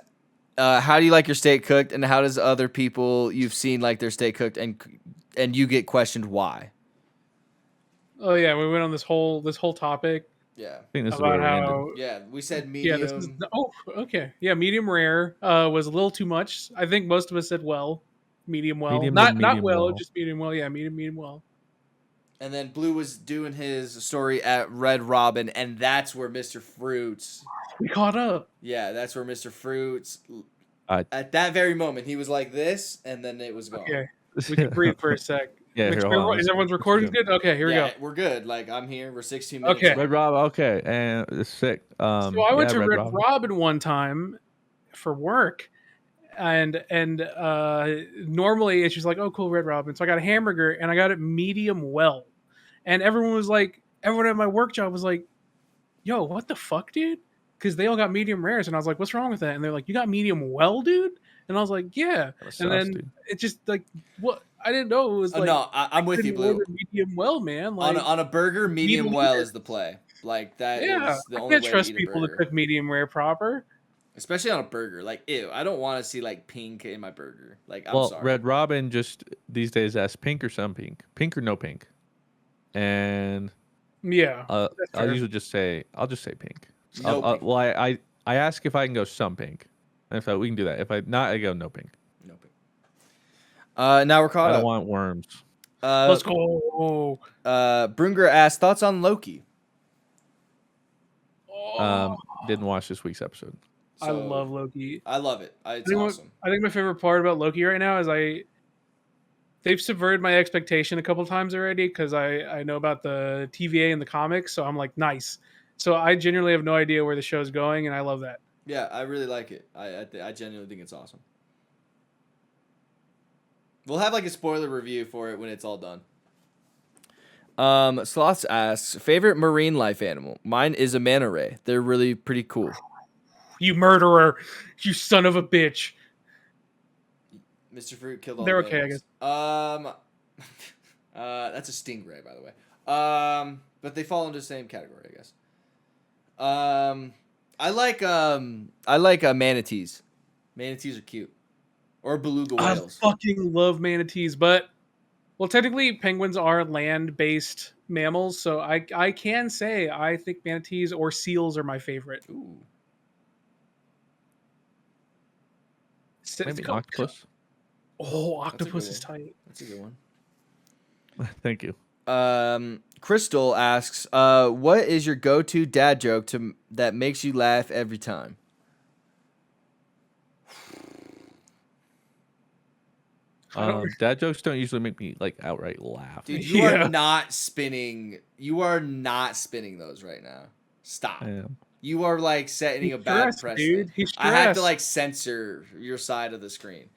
how do you like your steak cooked, and how does other people you've seen like their steak cooked, and you get questioned why? Oh yeah, we went on this whole topic. Yeah, I think this is about where we ended. how yeah, we said medium. yeah, this is okay. Yeah, medium rare was a little too much. I think most of us said well, medium well, Medium to not medium well, well. just medium well. Yeah, medium well. And then Blue was doing his story at Red Robin, and that's where Mr. Fruits. We caught up. Yeah, that's where Mr. Fruits. Uh, At that very moment, he was like this, and then it was gone. Okay, we can breathe for a sec. Yeah, Make here, sure hold on, is everyone's let's recording go. good? Okay, here we Yeah, go. we're good. Like I'm here. We're 16 minutes. Okay. in. Red Rob, okay, and it's sick. So I went yeah, to Red Robin. Robin one time for work, and normally it's just like, oh cool, Red Robin. So I got a hamburger and I got it medium well, and everyone at my work job was like, yo, what the fuck, dude? Because they all got medium rares, and I was like, what's wrong with that? And they're like, you got medium well, dude? And I was like, yeah. Kinda sus, And then dude. it just like, what? I didn't know it was like. No, I'm with you, couldn't Blue. order medium well, man. Like, On a burger, medium medium well rare. is the play. Like that is yeah, the I only can't way trust to eat people a to burger. cook medium rare proper. Especially on a burger. Like, ew, I don't want to see like pink in my burger. Like, I'm Well, sorry. Red Robin just these days asks pink or some pink or no pink, and Yeah, I'll fair. usually just say pink. No pink. Well, I ask if I can go some pink, and if we can do that. If I not, I go no pink. No pink. Now we're I caught don't up. want worms. Let's go. Brunger asked thoughts on Loki. Didn't watch this week's episode. I love Loki. I love it. It's I awesome. think my favorite part about Loki right now is they've subverted my expectation a couple times already because I know about the TVA and the comics, so I'm like, nice. So I genuinely have no idea where the show's going, and I love that. Yeah, I really like it. I genuinely think it's awesome. We'll have like a spoiler review for it when it's all done. Sloths asks, favorite marine life animal? Mine is a manta ray. They're really pretty cool. You murderer! You son of a bitch! Mr. Fruit killed all They're the okay, I animals. That's a stingray, by the way. But they fall into the same category, I guess. I like manatees. Manatees are cute. Or beluga whales. I fucking love manatees, but well, technically penguins are land-based mammals, so I can say I think manatees or seals are my favorite. Ooh. Maybe an octopus. Oh, That's a octopus good is tight. That's a good one. Thank you. Crystal asks, what is your go-to dad joke that makes you laugh every time? Dad jokes don't usually make me like outright laugh. Dude, you are not spinning. You are not spinning those right now. Stop. I am. You are like setting He's a bad stressed, precedent. dude. He's I have to stressed. like censor your side of the screen.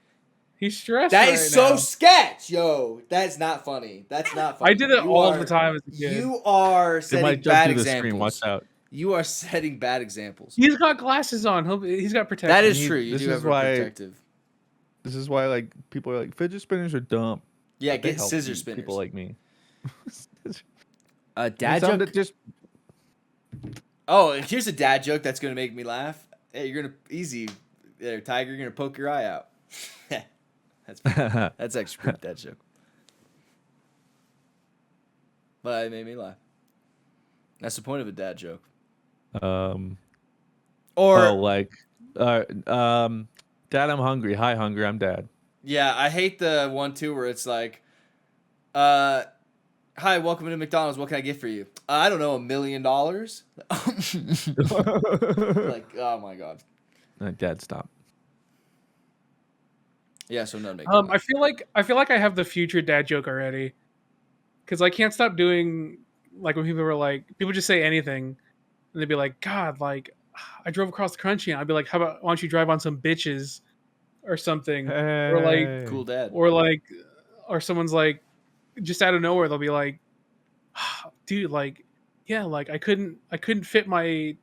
He's stressed. That right is so now. sketch, yo. That's not funny. That's not funny. I did it You all are- the time as a kid. You are It setting might jump bad through the screen. examples. Watch out. You are setting bad examples. He's got glasses on. He's got protection. That is You- true. You this do is have a why- protective. This is why like people are like fidget spinners are dumb. Yeah, They get help scissor you, spinners. People like me. Dad Some joke. that just Oh, here's a dad joke that's gonna make me laugh. Hey, you're gonna easy there, Tiger. You're gonna poke your eye out. That's actually pretty dad joke. But it made me laugh. That's the point of a dad joke. Or like Dad, I'm hungry. Hi, hungry. I'm Dad. yeah, I hate the one too where it's like, hi, welcome to McDonald's. What can I get for you? I don't know, $1 million. Like, oh my god. Dad, stop. Yeah, so none make. I feel like I have the future dad joke already, because I can't stop doing like when people just say anything, and they'd be like, God, like I drove across the country, and I'd be like, how about why don't you drive on some bitches or something, or like Cool dad. or someone's like just out of nowhere they'll be like, dude, like yeah, like I couldn't fit my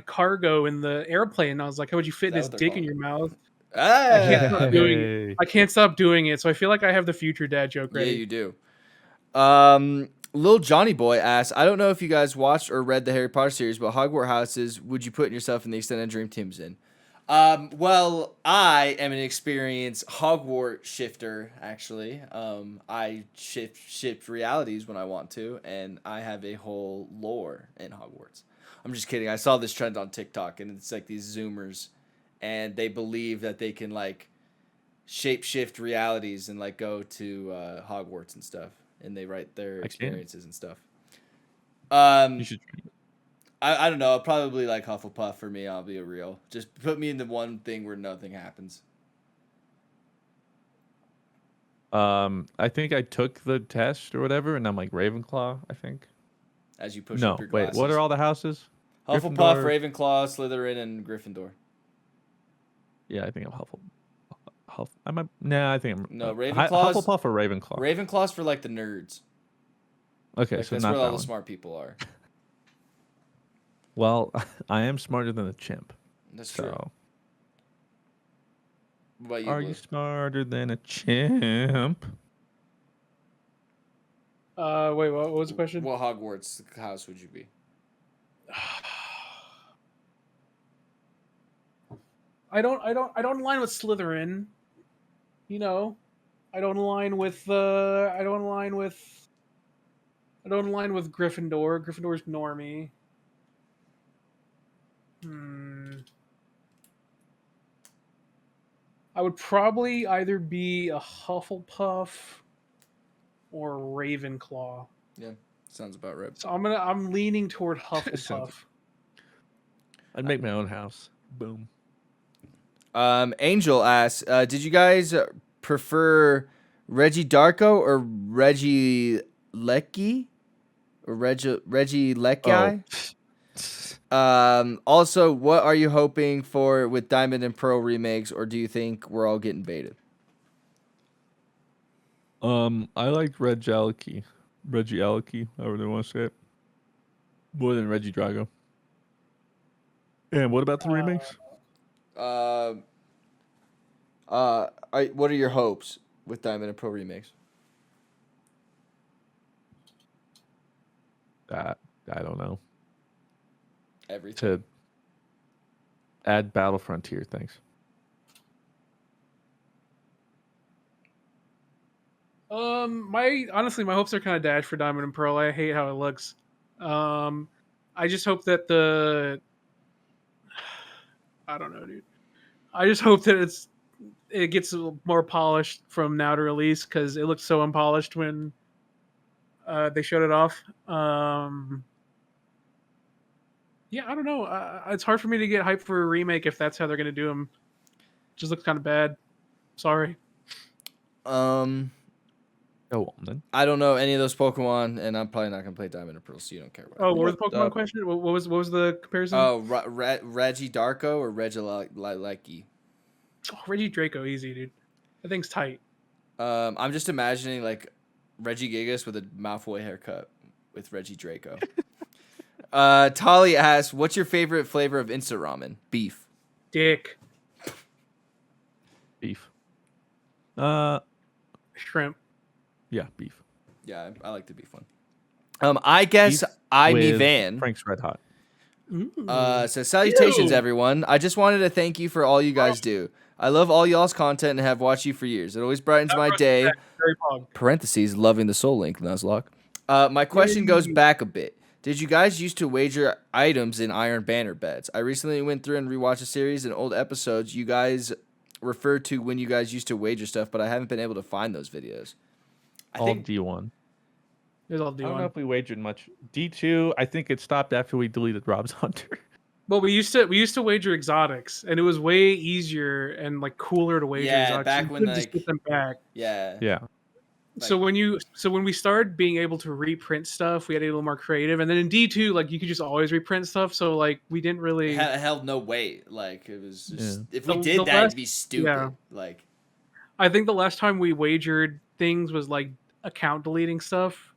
cargo in the airplane. And I was like, how would you fit Is his that what they're dick in calling your mouth? Ah! I can't stop doing it. So I feel like I have the future dad joke ready. Yeah, you do. Lil Johnny Boy asks, I don't know if you guys watched or read the Harry Potter series, but Hogwarts houses would you put yourself in the extended dream teams in? Well, I am an experienced Hogwarts shifter, actually. I shift realities when I want to, and I have a whole lore in Hogwarts. I'm just kidding. I saw this trend on TikTok, and it's like these Zoomers, and they believe that they can like shape shift realities and like go to Hogwarts and stuff. and they write their I can. experiences and stuff. You should. I don't know. I'll probably like Hufflepuff for me. I'll be real. Just put me in the one thing where nothing happens. I think I took the test or whatever, and I'm like Ravenclaw. I think. As you push No, up your wait. glasses. What are all the houses? Hufflepuff, Gryffindor? Ravenclaw, Slytherin, and Gryffindor. Yeah, I think I'm I might. Nah, I think I'm. No, Ravenclaw's Hufflepuff or Ravenclaw. Ravenclaw's for like the nerds. Okay, Like so that's not where that all the one. smart people are. Well, I am smarter than a chimp. That's true. So, What about you, are Blue? you smarter than a chimp? Wait, what was the question? What Hogwarts house would you be? I don't align with Slytherin. You know, I don't align with Gryffindor. Gryffindor's normie. I would probably either be a Hufflepuff or a Ravenclaw. Yeah, sounds about right. So I'm leaning toward Sounds- Hufflepuff. I'd make my own house. Boom. Angel asks, did you guys prefer Reggie Darko or Reggie Lecky? Or Reggie Lecky? Also, what are you hoping for with Diamond and Pearl remakes, or do you think we're all getting baited? I liked Reggie Aleki, however they want to say it, more than Reggie Drago. And what about the remakes? What are your hopes with Diamond and Pearl remakes? I don't know. Everything. To add Battle Frontier, thanks. My hopes are kind of dashed for Diamond and Pearl. I hate how it looks. I just hope that I don't know, dude. I just hope that it gets more polished from now to release because it looked so unpolished when they showed it off. Yeah, I don't know. It's hard for me to get hyped for a remake if that's how they're gonna do them. Just looks kind of bad. Sorry. Go on then. I don't know any of those Pokemon, and I'm probably not gonna play Diamond and Pearl, so you don't care about. Oh, what was the Pokemon question? What was the comparison? Oh, Reggie Darko or Reggie Lecky? Oh, Reggie Draco, easy, dude. That thing's tight. I'm just imagining like Reggie Gigas with a Malfoy haircut with Reggie Draco. Tali asks, "What's your favorite flavor of instant ramen?" Beef. Dick. Beef. Shrimp. Yeah, beef. Yeah, I like the beef one. I guess I me With Van Frank's Red Hot. says salutations Ew. everyone. I just wanted to thank you for all you guys do. I love all y'all's content and have watched you for years. It always brightens my day. Very pog. Parentheses, loving the Soul Link, Nuzlocke. My question goes back a bit. Did you guys used to wager items in Iron Banner bets? I recently went through and rewatched a series and old episodes you guys referred to when you guys used to wager stuff, but I haven't been able to find those videos. I All think D1. There's all I don't know D1. if we wagered much. D2, I think it stopped after we deleted Rob's Hunter. Well, we used to wager exotics, and it was way easier and like cooler to wager Yeah, exotics. back You when, could just like- get them back. yeah. Yeah. So when we started being able to reprint stuff, we had to get a little more creative. And then in D2, like you could just always reprint stuff. So like we didn't really. It held no weight. Like it was just if we The did that, last- it'd be stupid. yeah. Like I think the last time we wagered things was like account deleting stuff,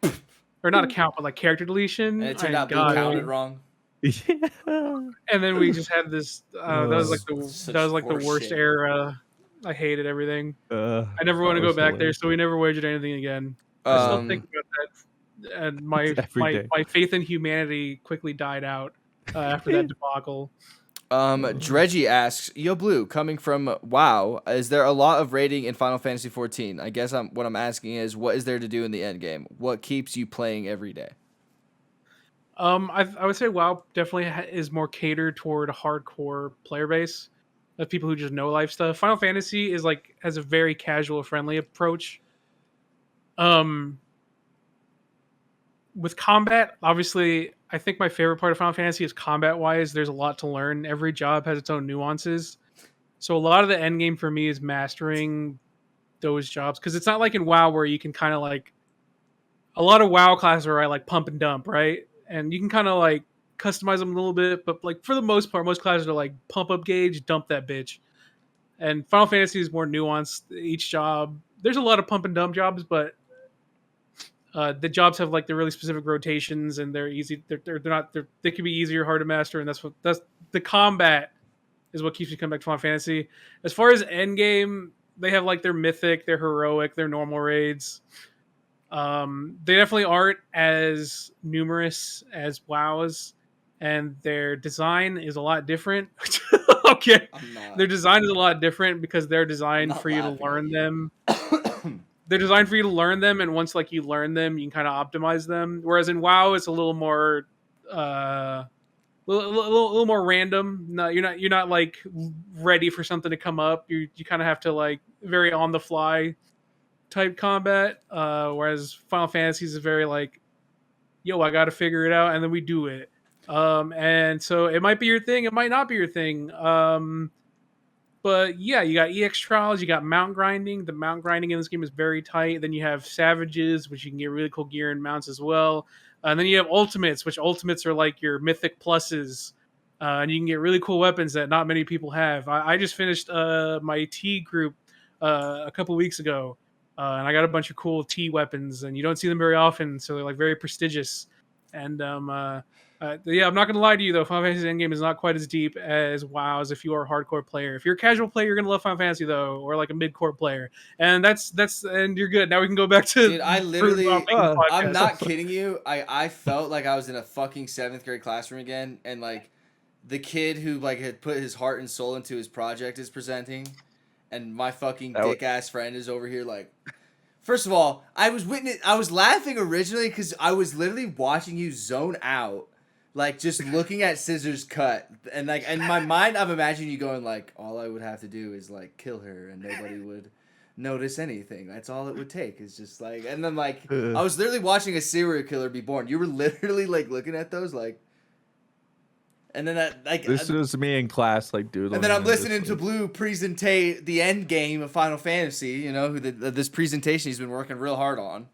or not account, but like character deletion. and it turned I out Blue got- counted wrong. Yeah. And then we just had this. That was like Such the horse worst shit. era. I hated everything. I never that want to go was back there, hilarious. so we never wagered anything again. I still think about that, and my Every day. my faith in humanity quickly died out after that debacle. Dredgy asks, "Yo, Blue, coming from WoW, is there a lot of raiding in Final Fantasy 14? I guess what I'm asking is, what is there to do in the end game? What keeps you playing every day?" I would say WoW definitely is more catered toward a hardcore player base of people who just know life stuff. Final Fantasy is has a very casual, friendly approach. with combat, obviously, I think my favorite part of Final Fantasy is combat-wise. There's a lot to learn. Every job has its own nuances. So a lot of the end game for me is mastering those jobs, because it's not like in WoW where you can kind of like a lot of WoW classes are like pump and dump, right? And you can kind of like customize them a little bit, but like for the most part, most classes are like pump up gauge, dump that bitch. And Final Fantasy is more nuanced. Each job, there's a lot of pump and dump jobs, but the jobs have like the really specific rotations, and they're easy. They can be easy or hard to master, and that's the combat is what keeps me coming back to Final Fantasy. As far as end game, they have like their mythic, their heroic, their normal raids. They definitely aren't as numerous as WoW's, and their design is a lot different. Okay, their design is a lot different because they're designed for you to learn them. They're designed for you to learn them, and once like you learn them, you can kind of optimize them. Whereas in WoW, it's a little more, little more random. No, you're not like ready for something to come up. You kind of have to like very on the fly type combat. Whereas Final Fantasy is very like, yo, I got to figure it out, and then we do it. And so it might be your thing, it might not be your thing. But yeah, you got EX trials, you got mount grinding. The mount grinding in this game is very tight. Then you have savages, which you can get really cool gear and mounts as well. And then you have ultimates, which ultimates are like your mythic pluses. And you can get really cool weapons that not many people have. I just finished my T group a couple weeks ago. And I got a bunch of cool T weapons, and you don't see them very often, so they're like very prestigious. And yeah, I'm not gonna lie to you though. Final Fantasy Endgame is not quite as deep as WoW's. If you are a hardcore player, if you're a casual player, you're gonna love Final Fantasy though, or like a mid-core player, and that's and you're good. Now we can go back to. Dude, I literally, I'm not kidding you. I felt like I was in a fucking 7th grade classroom again, and like the kid who like had put his heart and soul into his project is presenting, and my fucking dick ass friend is over here like. First of all, I was laughing originally because I was literally watching you zone out, like just looking at Scissors cut, and like in my mind I'm imagining you going like, all I would have to do is like kill her and nobody would notice anything. That's all it would take. It's just like, and then like I was literally watching a serial killer be born. You were literally like looking at those like. And then that like this is me in class, like dude. And then I'm listening to Blue presentate the end game of Final Fantasy. You know who this presentation he's been working real hard on.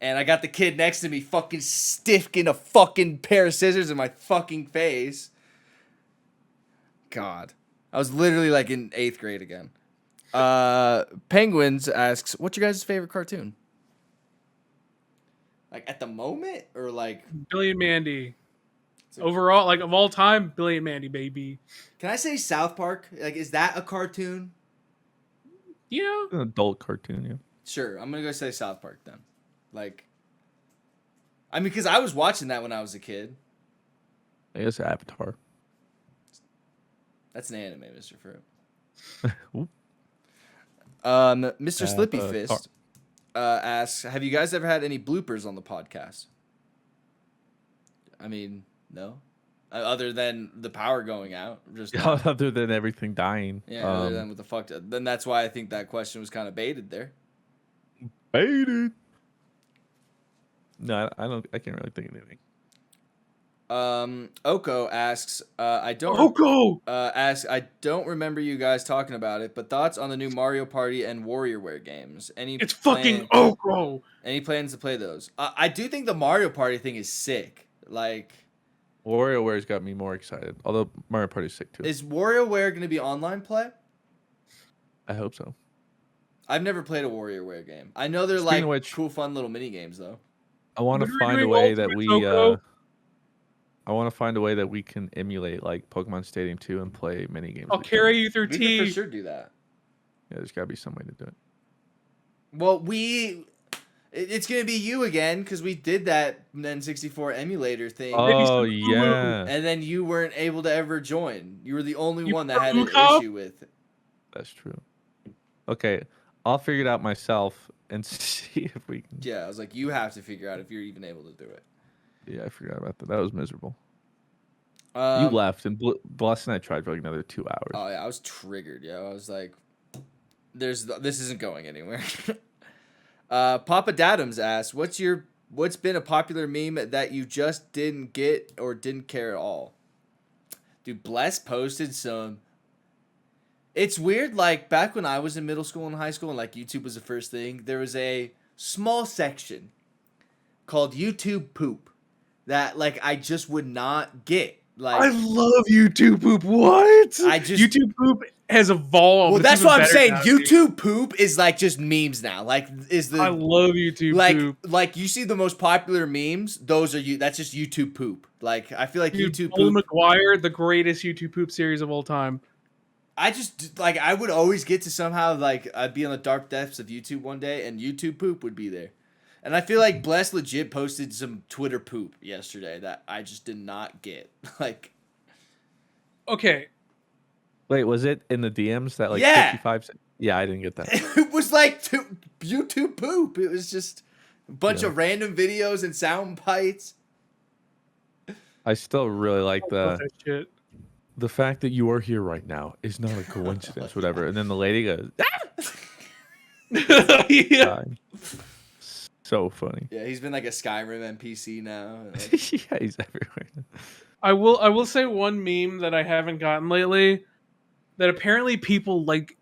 And I got the kid next to me, fucking sticking a fucking pair of scissors in my fucking face. God, I was literally like in 8th grade again. Penguins asks, "What's your guys' favorite cartoon?" Like at the moment, or like Billy and Mandy. Overall, like of all time, Billy and Mandy, baby. Can I say South Park? Like, is that a cartoon? Yeah, an adult cartoon. Yeah, sure. I'm gonna go say South Park then. Like, I mean, because I was watching that when I was a kid. I guess Avatar. That's an anime, Mr. Fruit. Mr. Slippy Fist asks, "Have you guys ever had any bloopers on the podcast?" I mean. No, other than the power going out, just other than everything dying. Yeah, other than what the fuck. Then that's why I think that question was kind of baited there. Baited. No, I don't. I can't really think of anything. Oko asks, I don't remember you guys talking about it, but thoughts on the new Mario Party and WarioWare games? It's fucking Oko. Any plans to play those? I do think the Mario Party thing is sick. Like. WarioWare's got me more excited. Although Mario Party's sick too. Is WarioWare going to be online play? I hope so. I've never played a WarioWare game. I know they're like cool, fun little mini games though. I want to find a way that we. I want to find a way that we can emulate like Pokemon Stadium 2 and play mini games. I'll carry you through T. We can for sure do that. Yeah, there's got to be some way to do it. Well, it's going to be you again, because we did that N64 emulator thing. Oh, yeah. And then you weren't able to ever join. You were the only one that had an issue with it. That's true. Okay, I'll figure it out myself and see if we can. Yeah, I was like, you have to figure out if you're even able to do it. Yeah, I forgot about that. That was miserable. You left, and Bless and I tried for like another 2 hours. Oh, yeah, I was triggered. Yeah, I was like, this isn't going anywhere. Papa Dadums asks, what's your What's been a popular meme that you just didn't get or didn't care at all? Dude, Bless posted some. It's weird, like, back when I was in middle school and high school and, like, YouTube was the first thing, there was a small section called YouTube Poop that, like, I just would not get. Like, I love YouTube poop. What? I just YouTube poop has evolved. well, It's that's even what I'm better saying. now, dude. YouTube Poop is like just memes now. Like, is the I love YouTube poop. like you see the most popular memes? Those are you. That's just YouTube Poop. Like, I feel like Dude, YouTube Paul Poop. McGuire, the greatest YouTube poop series of all time. I just like I would always get to somehow like I'd be on the dark depths of YouTube one day and YouTube Poop would be there. And I feel like Bless legit posted some Twitter poop yesterday that I just did not get. Like, Okay, Wait, was it in the DMs that like Yeah. 55 cents? Yeah, I didn't get that. it was like YouTube Poop. It was just a bunch Yeah. of random videos and sound bites. I still really like I love that shit. the fact that you are here right now is not a coincidence, whatever. And then the lady goes, Yeah. "Fine." So funny. Yeah, he's been like a Skyrim NPC now. Like, Yeah, he's everywhere. I will say one meme that I haven't gotten lately that apparently people like.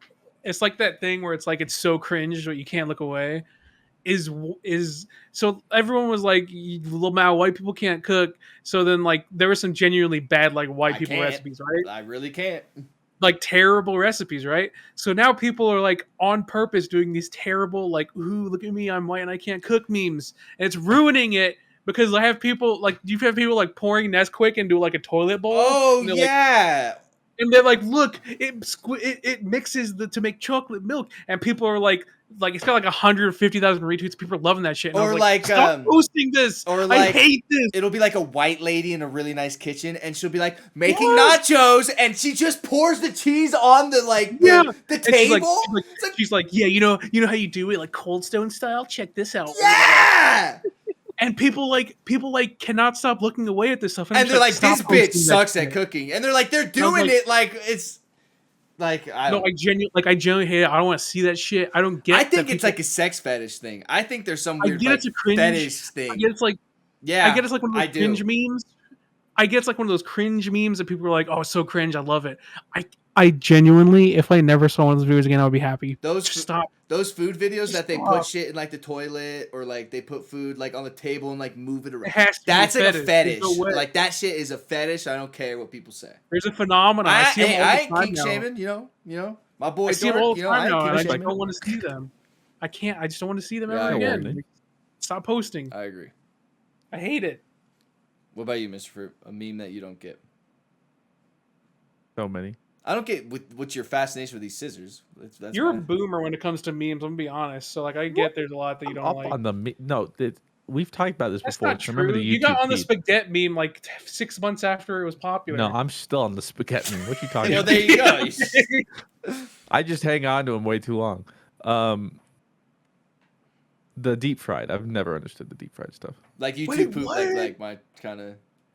It's like that thing where it's like it's so cringe but you can't look away. Is so everyone was like, "Lamau, white people can't cook." So then like there were some genuinely bad like white I people can't. recipes, right? I really can't. Like terrible recipes, right? So now people are like on purpose doing these terrible like, "Ooh, look at me, I'm white and I can't cook" memes, and it's ruining it because I have people like you have people like pouring Nesquik into like a toilet bowl. Oh and they're like, yeah. and they're like, "Look, it mixes to make chocolate milk," and people are like it's got like 150,000 retweets. People are loving that shit. And I Or was like, stop posting this. or I like- hate this. It'll be like a white lady in a really nice kitchen, and she'll be like making Yes. nachos, and she just pours the cheese on the like the, Yeah. the And she's like, table. she's like, she's like, yeah, you know how you do it, like Cold Stone style. Check this out. Yeah. And people cannot stop looking away at this stuff. And I'm they're like, "Stop this bitch posting that sucks at shit." cooking, and they're like, they're doing like- it like it's like I No, don't. I genuinely hate it. I don't want to see that shit. I don't get. I think that it's people- like a sex fetish thing. I think there's some I weird get like it's a cringe. fetish I thing. get it's like. Yeah, I get it's like one of I those do. cringe memes. I get it's like one of those cringe memes that people are like, "Oh, it's so cringe. I love it." I genuinely, if I never saw one of those videos again, I would be happy. Those Just stop. Those food videos that they put Stop. shit in like the toilet or like they put food like on the table and like move it It around. has to be That's like a There's fetish. no way. Like that shit is a fetish. I don't care what people say. There's a phenomenon. I see them all I the ain't time kink now. shaming, you know. My boy I see them all Dork, the you know, I time ain't now, and I kink just shaming. don't want to see them. I can't. I just don't want to see them Yeah, ever I again. won't. Like, stop posting. I agree. I hate it. What about you, Mr. Fruit? A meme that you don't get? So many. I don't get what's your fascination with these scissors. That's You're a fine. boomer when it comes to memes. I'm gonna be honest. So like, I get there's a lot that you don't Up like. on the we've talked about this That's before. not So remember true. the You got YouTube on the feed. spaghetti meme like 6 months after it was popular. No, I'm still on the spaghetti. What you talking Well, about? there you go. I just hang on to them way too long. The deep fried. I've never understood the deep fried stuff. Like YouTube Wait, poop, what? like my kind of.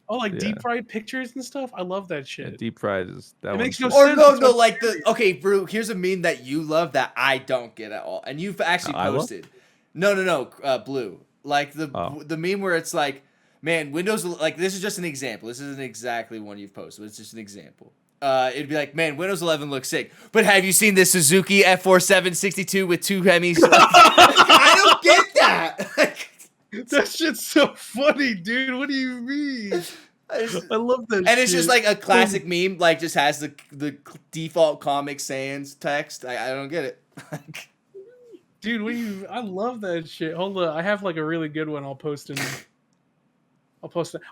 Oh, like Yeah. deep fried pictures and stuff. I love that Yeah, shit. deep fried is that It one. makes no Or sense. no, It's no, so like the okay, Brew. Here's a meme that you love that I don't get at all, and you've actually I love? posted. No, Blue. Like the meme where it's like, man, Windows. Like this is just an example. This isn't exactly one you've posted. But it's just an example. It'd be like, man, Windows 11 looks sick, but have you seen this Suzuki F4762 with 2 Hemis? I don't get that. That shit's so funny, dude. What do you mean? I love that. And it's just like a classic meme, like just has the default Comic Sans text. I don't get it. dude. What do you? I love that shit. Hold on, I have like a really good one. I'll post it.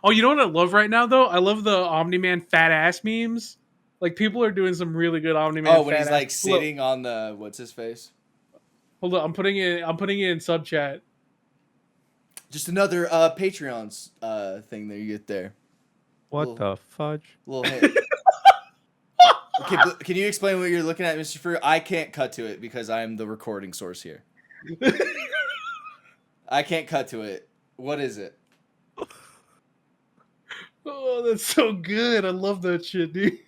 Oh, you know what I love right now though? I love the Omni Man fat ass memes. Like people are doing some really good Omni Man. Oh, when fat he's ass- like sitting on the what's his face? Hold on, I'm putting it in sub chat. Just another Patreon's thing that you get there. What Little- the fudge? Little hint. Okay, can you explain what you're looking at, Mr. Fruit? I can't cut to it because I'm the recording source here. I can't cut to it. What is it? Oh, that's so good. I love that shit, dude.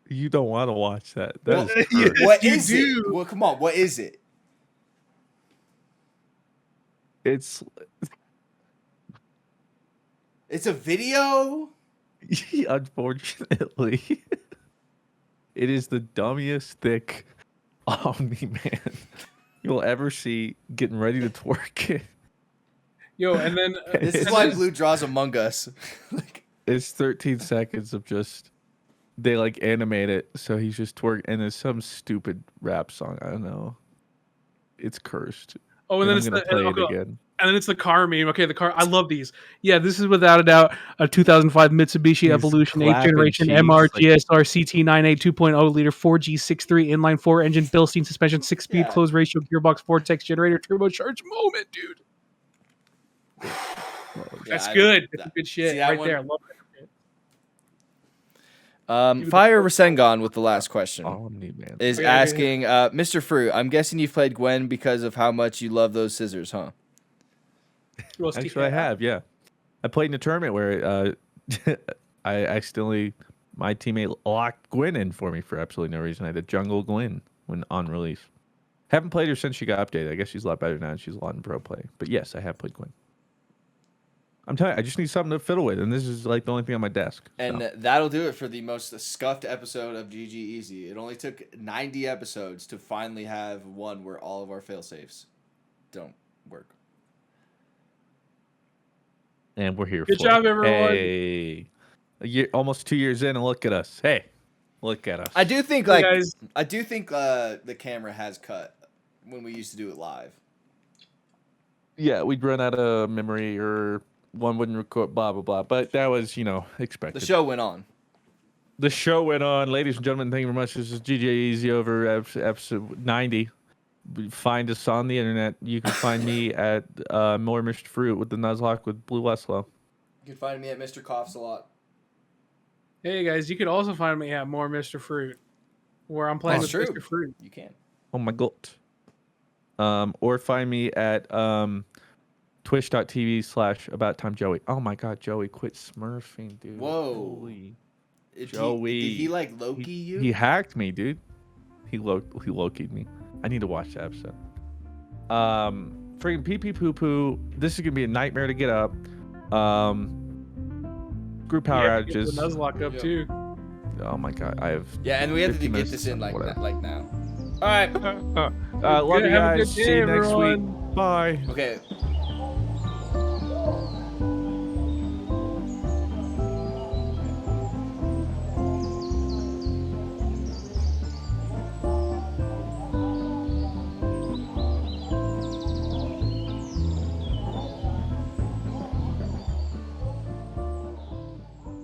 You don't want to watch that. That What- is Yes, cursed. What you is do. it? Well, come on. What is it? It's It's a video? Unfortunately. It is the dummiest thick Omni-Man you'll ever see getting ready to twerk it. Yo, and then This is and why then- Blue draws Among Us. Like, It's 13 seconds of just they like animate it so he's just twerking and it's some stupid rap song. I don't know. It's cursed. oh, and then I'm it's gonna the play and, it again. and then it's the car meme. Okay, the car. I love these. Yeah, this is without a doubt a 2005 Mitsubishi He's Evolution 8th clapping generation cheeks, MR like- GSR CT98 2.0 liter 4G63 inline 4 engine Bilstein suspension 6-speed Yeah. closed ratio gearbox vortex generator turbocharged moment, dude. yeah, That's I- good. That's that- good shit see that right one? there. I love it. Fire Rasengan with the last question. Omni-Man. Is Okay, okay, asking, Mr. Fruit, I'm guessing you've played Gwen because of how much you love those scissors, huh? Well, Steve, Actually, I have, yeah. I played in a tournament where I accidentally, my teammate locked Gwen in for me for absolutely no reason. I had to jungle Gwen when on release. Haven't played her since she got updated. I guess she's a lot better now and she's a lot in pro play. But yes, I have played Gwen. I'm telling you, I just need something to fiddle with, and this is like the only thing on my desk. And so. that'll do it for the most scuffed episode of GG Easy. It only took 90 episodes to finally have one where all of our fail-safes don't work. And we're here Good for job, it. everyone. Hey. Almost 2 years in, and look at us. Hey, look at us. I do think Hey, like guys. the camera has cut when we used to do it live. Yeah, we'd run out of memory or one wouldn't record, blah, blah, blah. But that was, expected. The show went on. The show went on. Ladies and gentlemen, thank you very much. This is GJ Easy over episode 90. Find us on the internet. You can find me at More Mr. Fruit with the Nuzlocke with BlueWestlo. You can find me at Mr. Coughs a lot. Hey guys, you could also find me at More Mr. Fruit, where I'm playing That's with true. Mr. Fruit. You can. Oh my god. Or find me at twitch.tv/AboutTimeJoey. Oh my god, Joey, quit smurfing, dude. Whoa. Holy. Did Joey. Did he like Loki you? He hacked me, dude. He Loki'd me. I need to watch that episode. Freaking pee pee poo poo. This is gonna be a nightmare to get up. Group power Yeah, get outages. the Nuzlocke up Yeah. too. Oh my god, I have. Yeah, and we have to 50 get minutes this in like whatever. like now. All right. Love you Have a guys. good See you day, next everyone. week. Bye. Okay.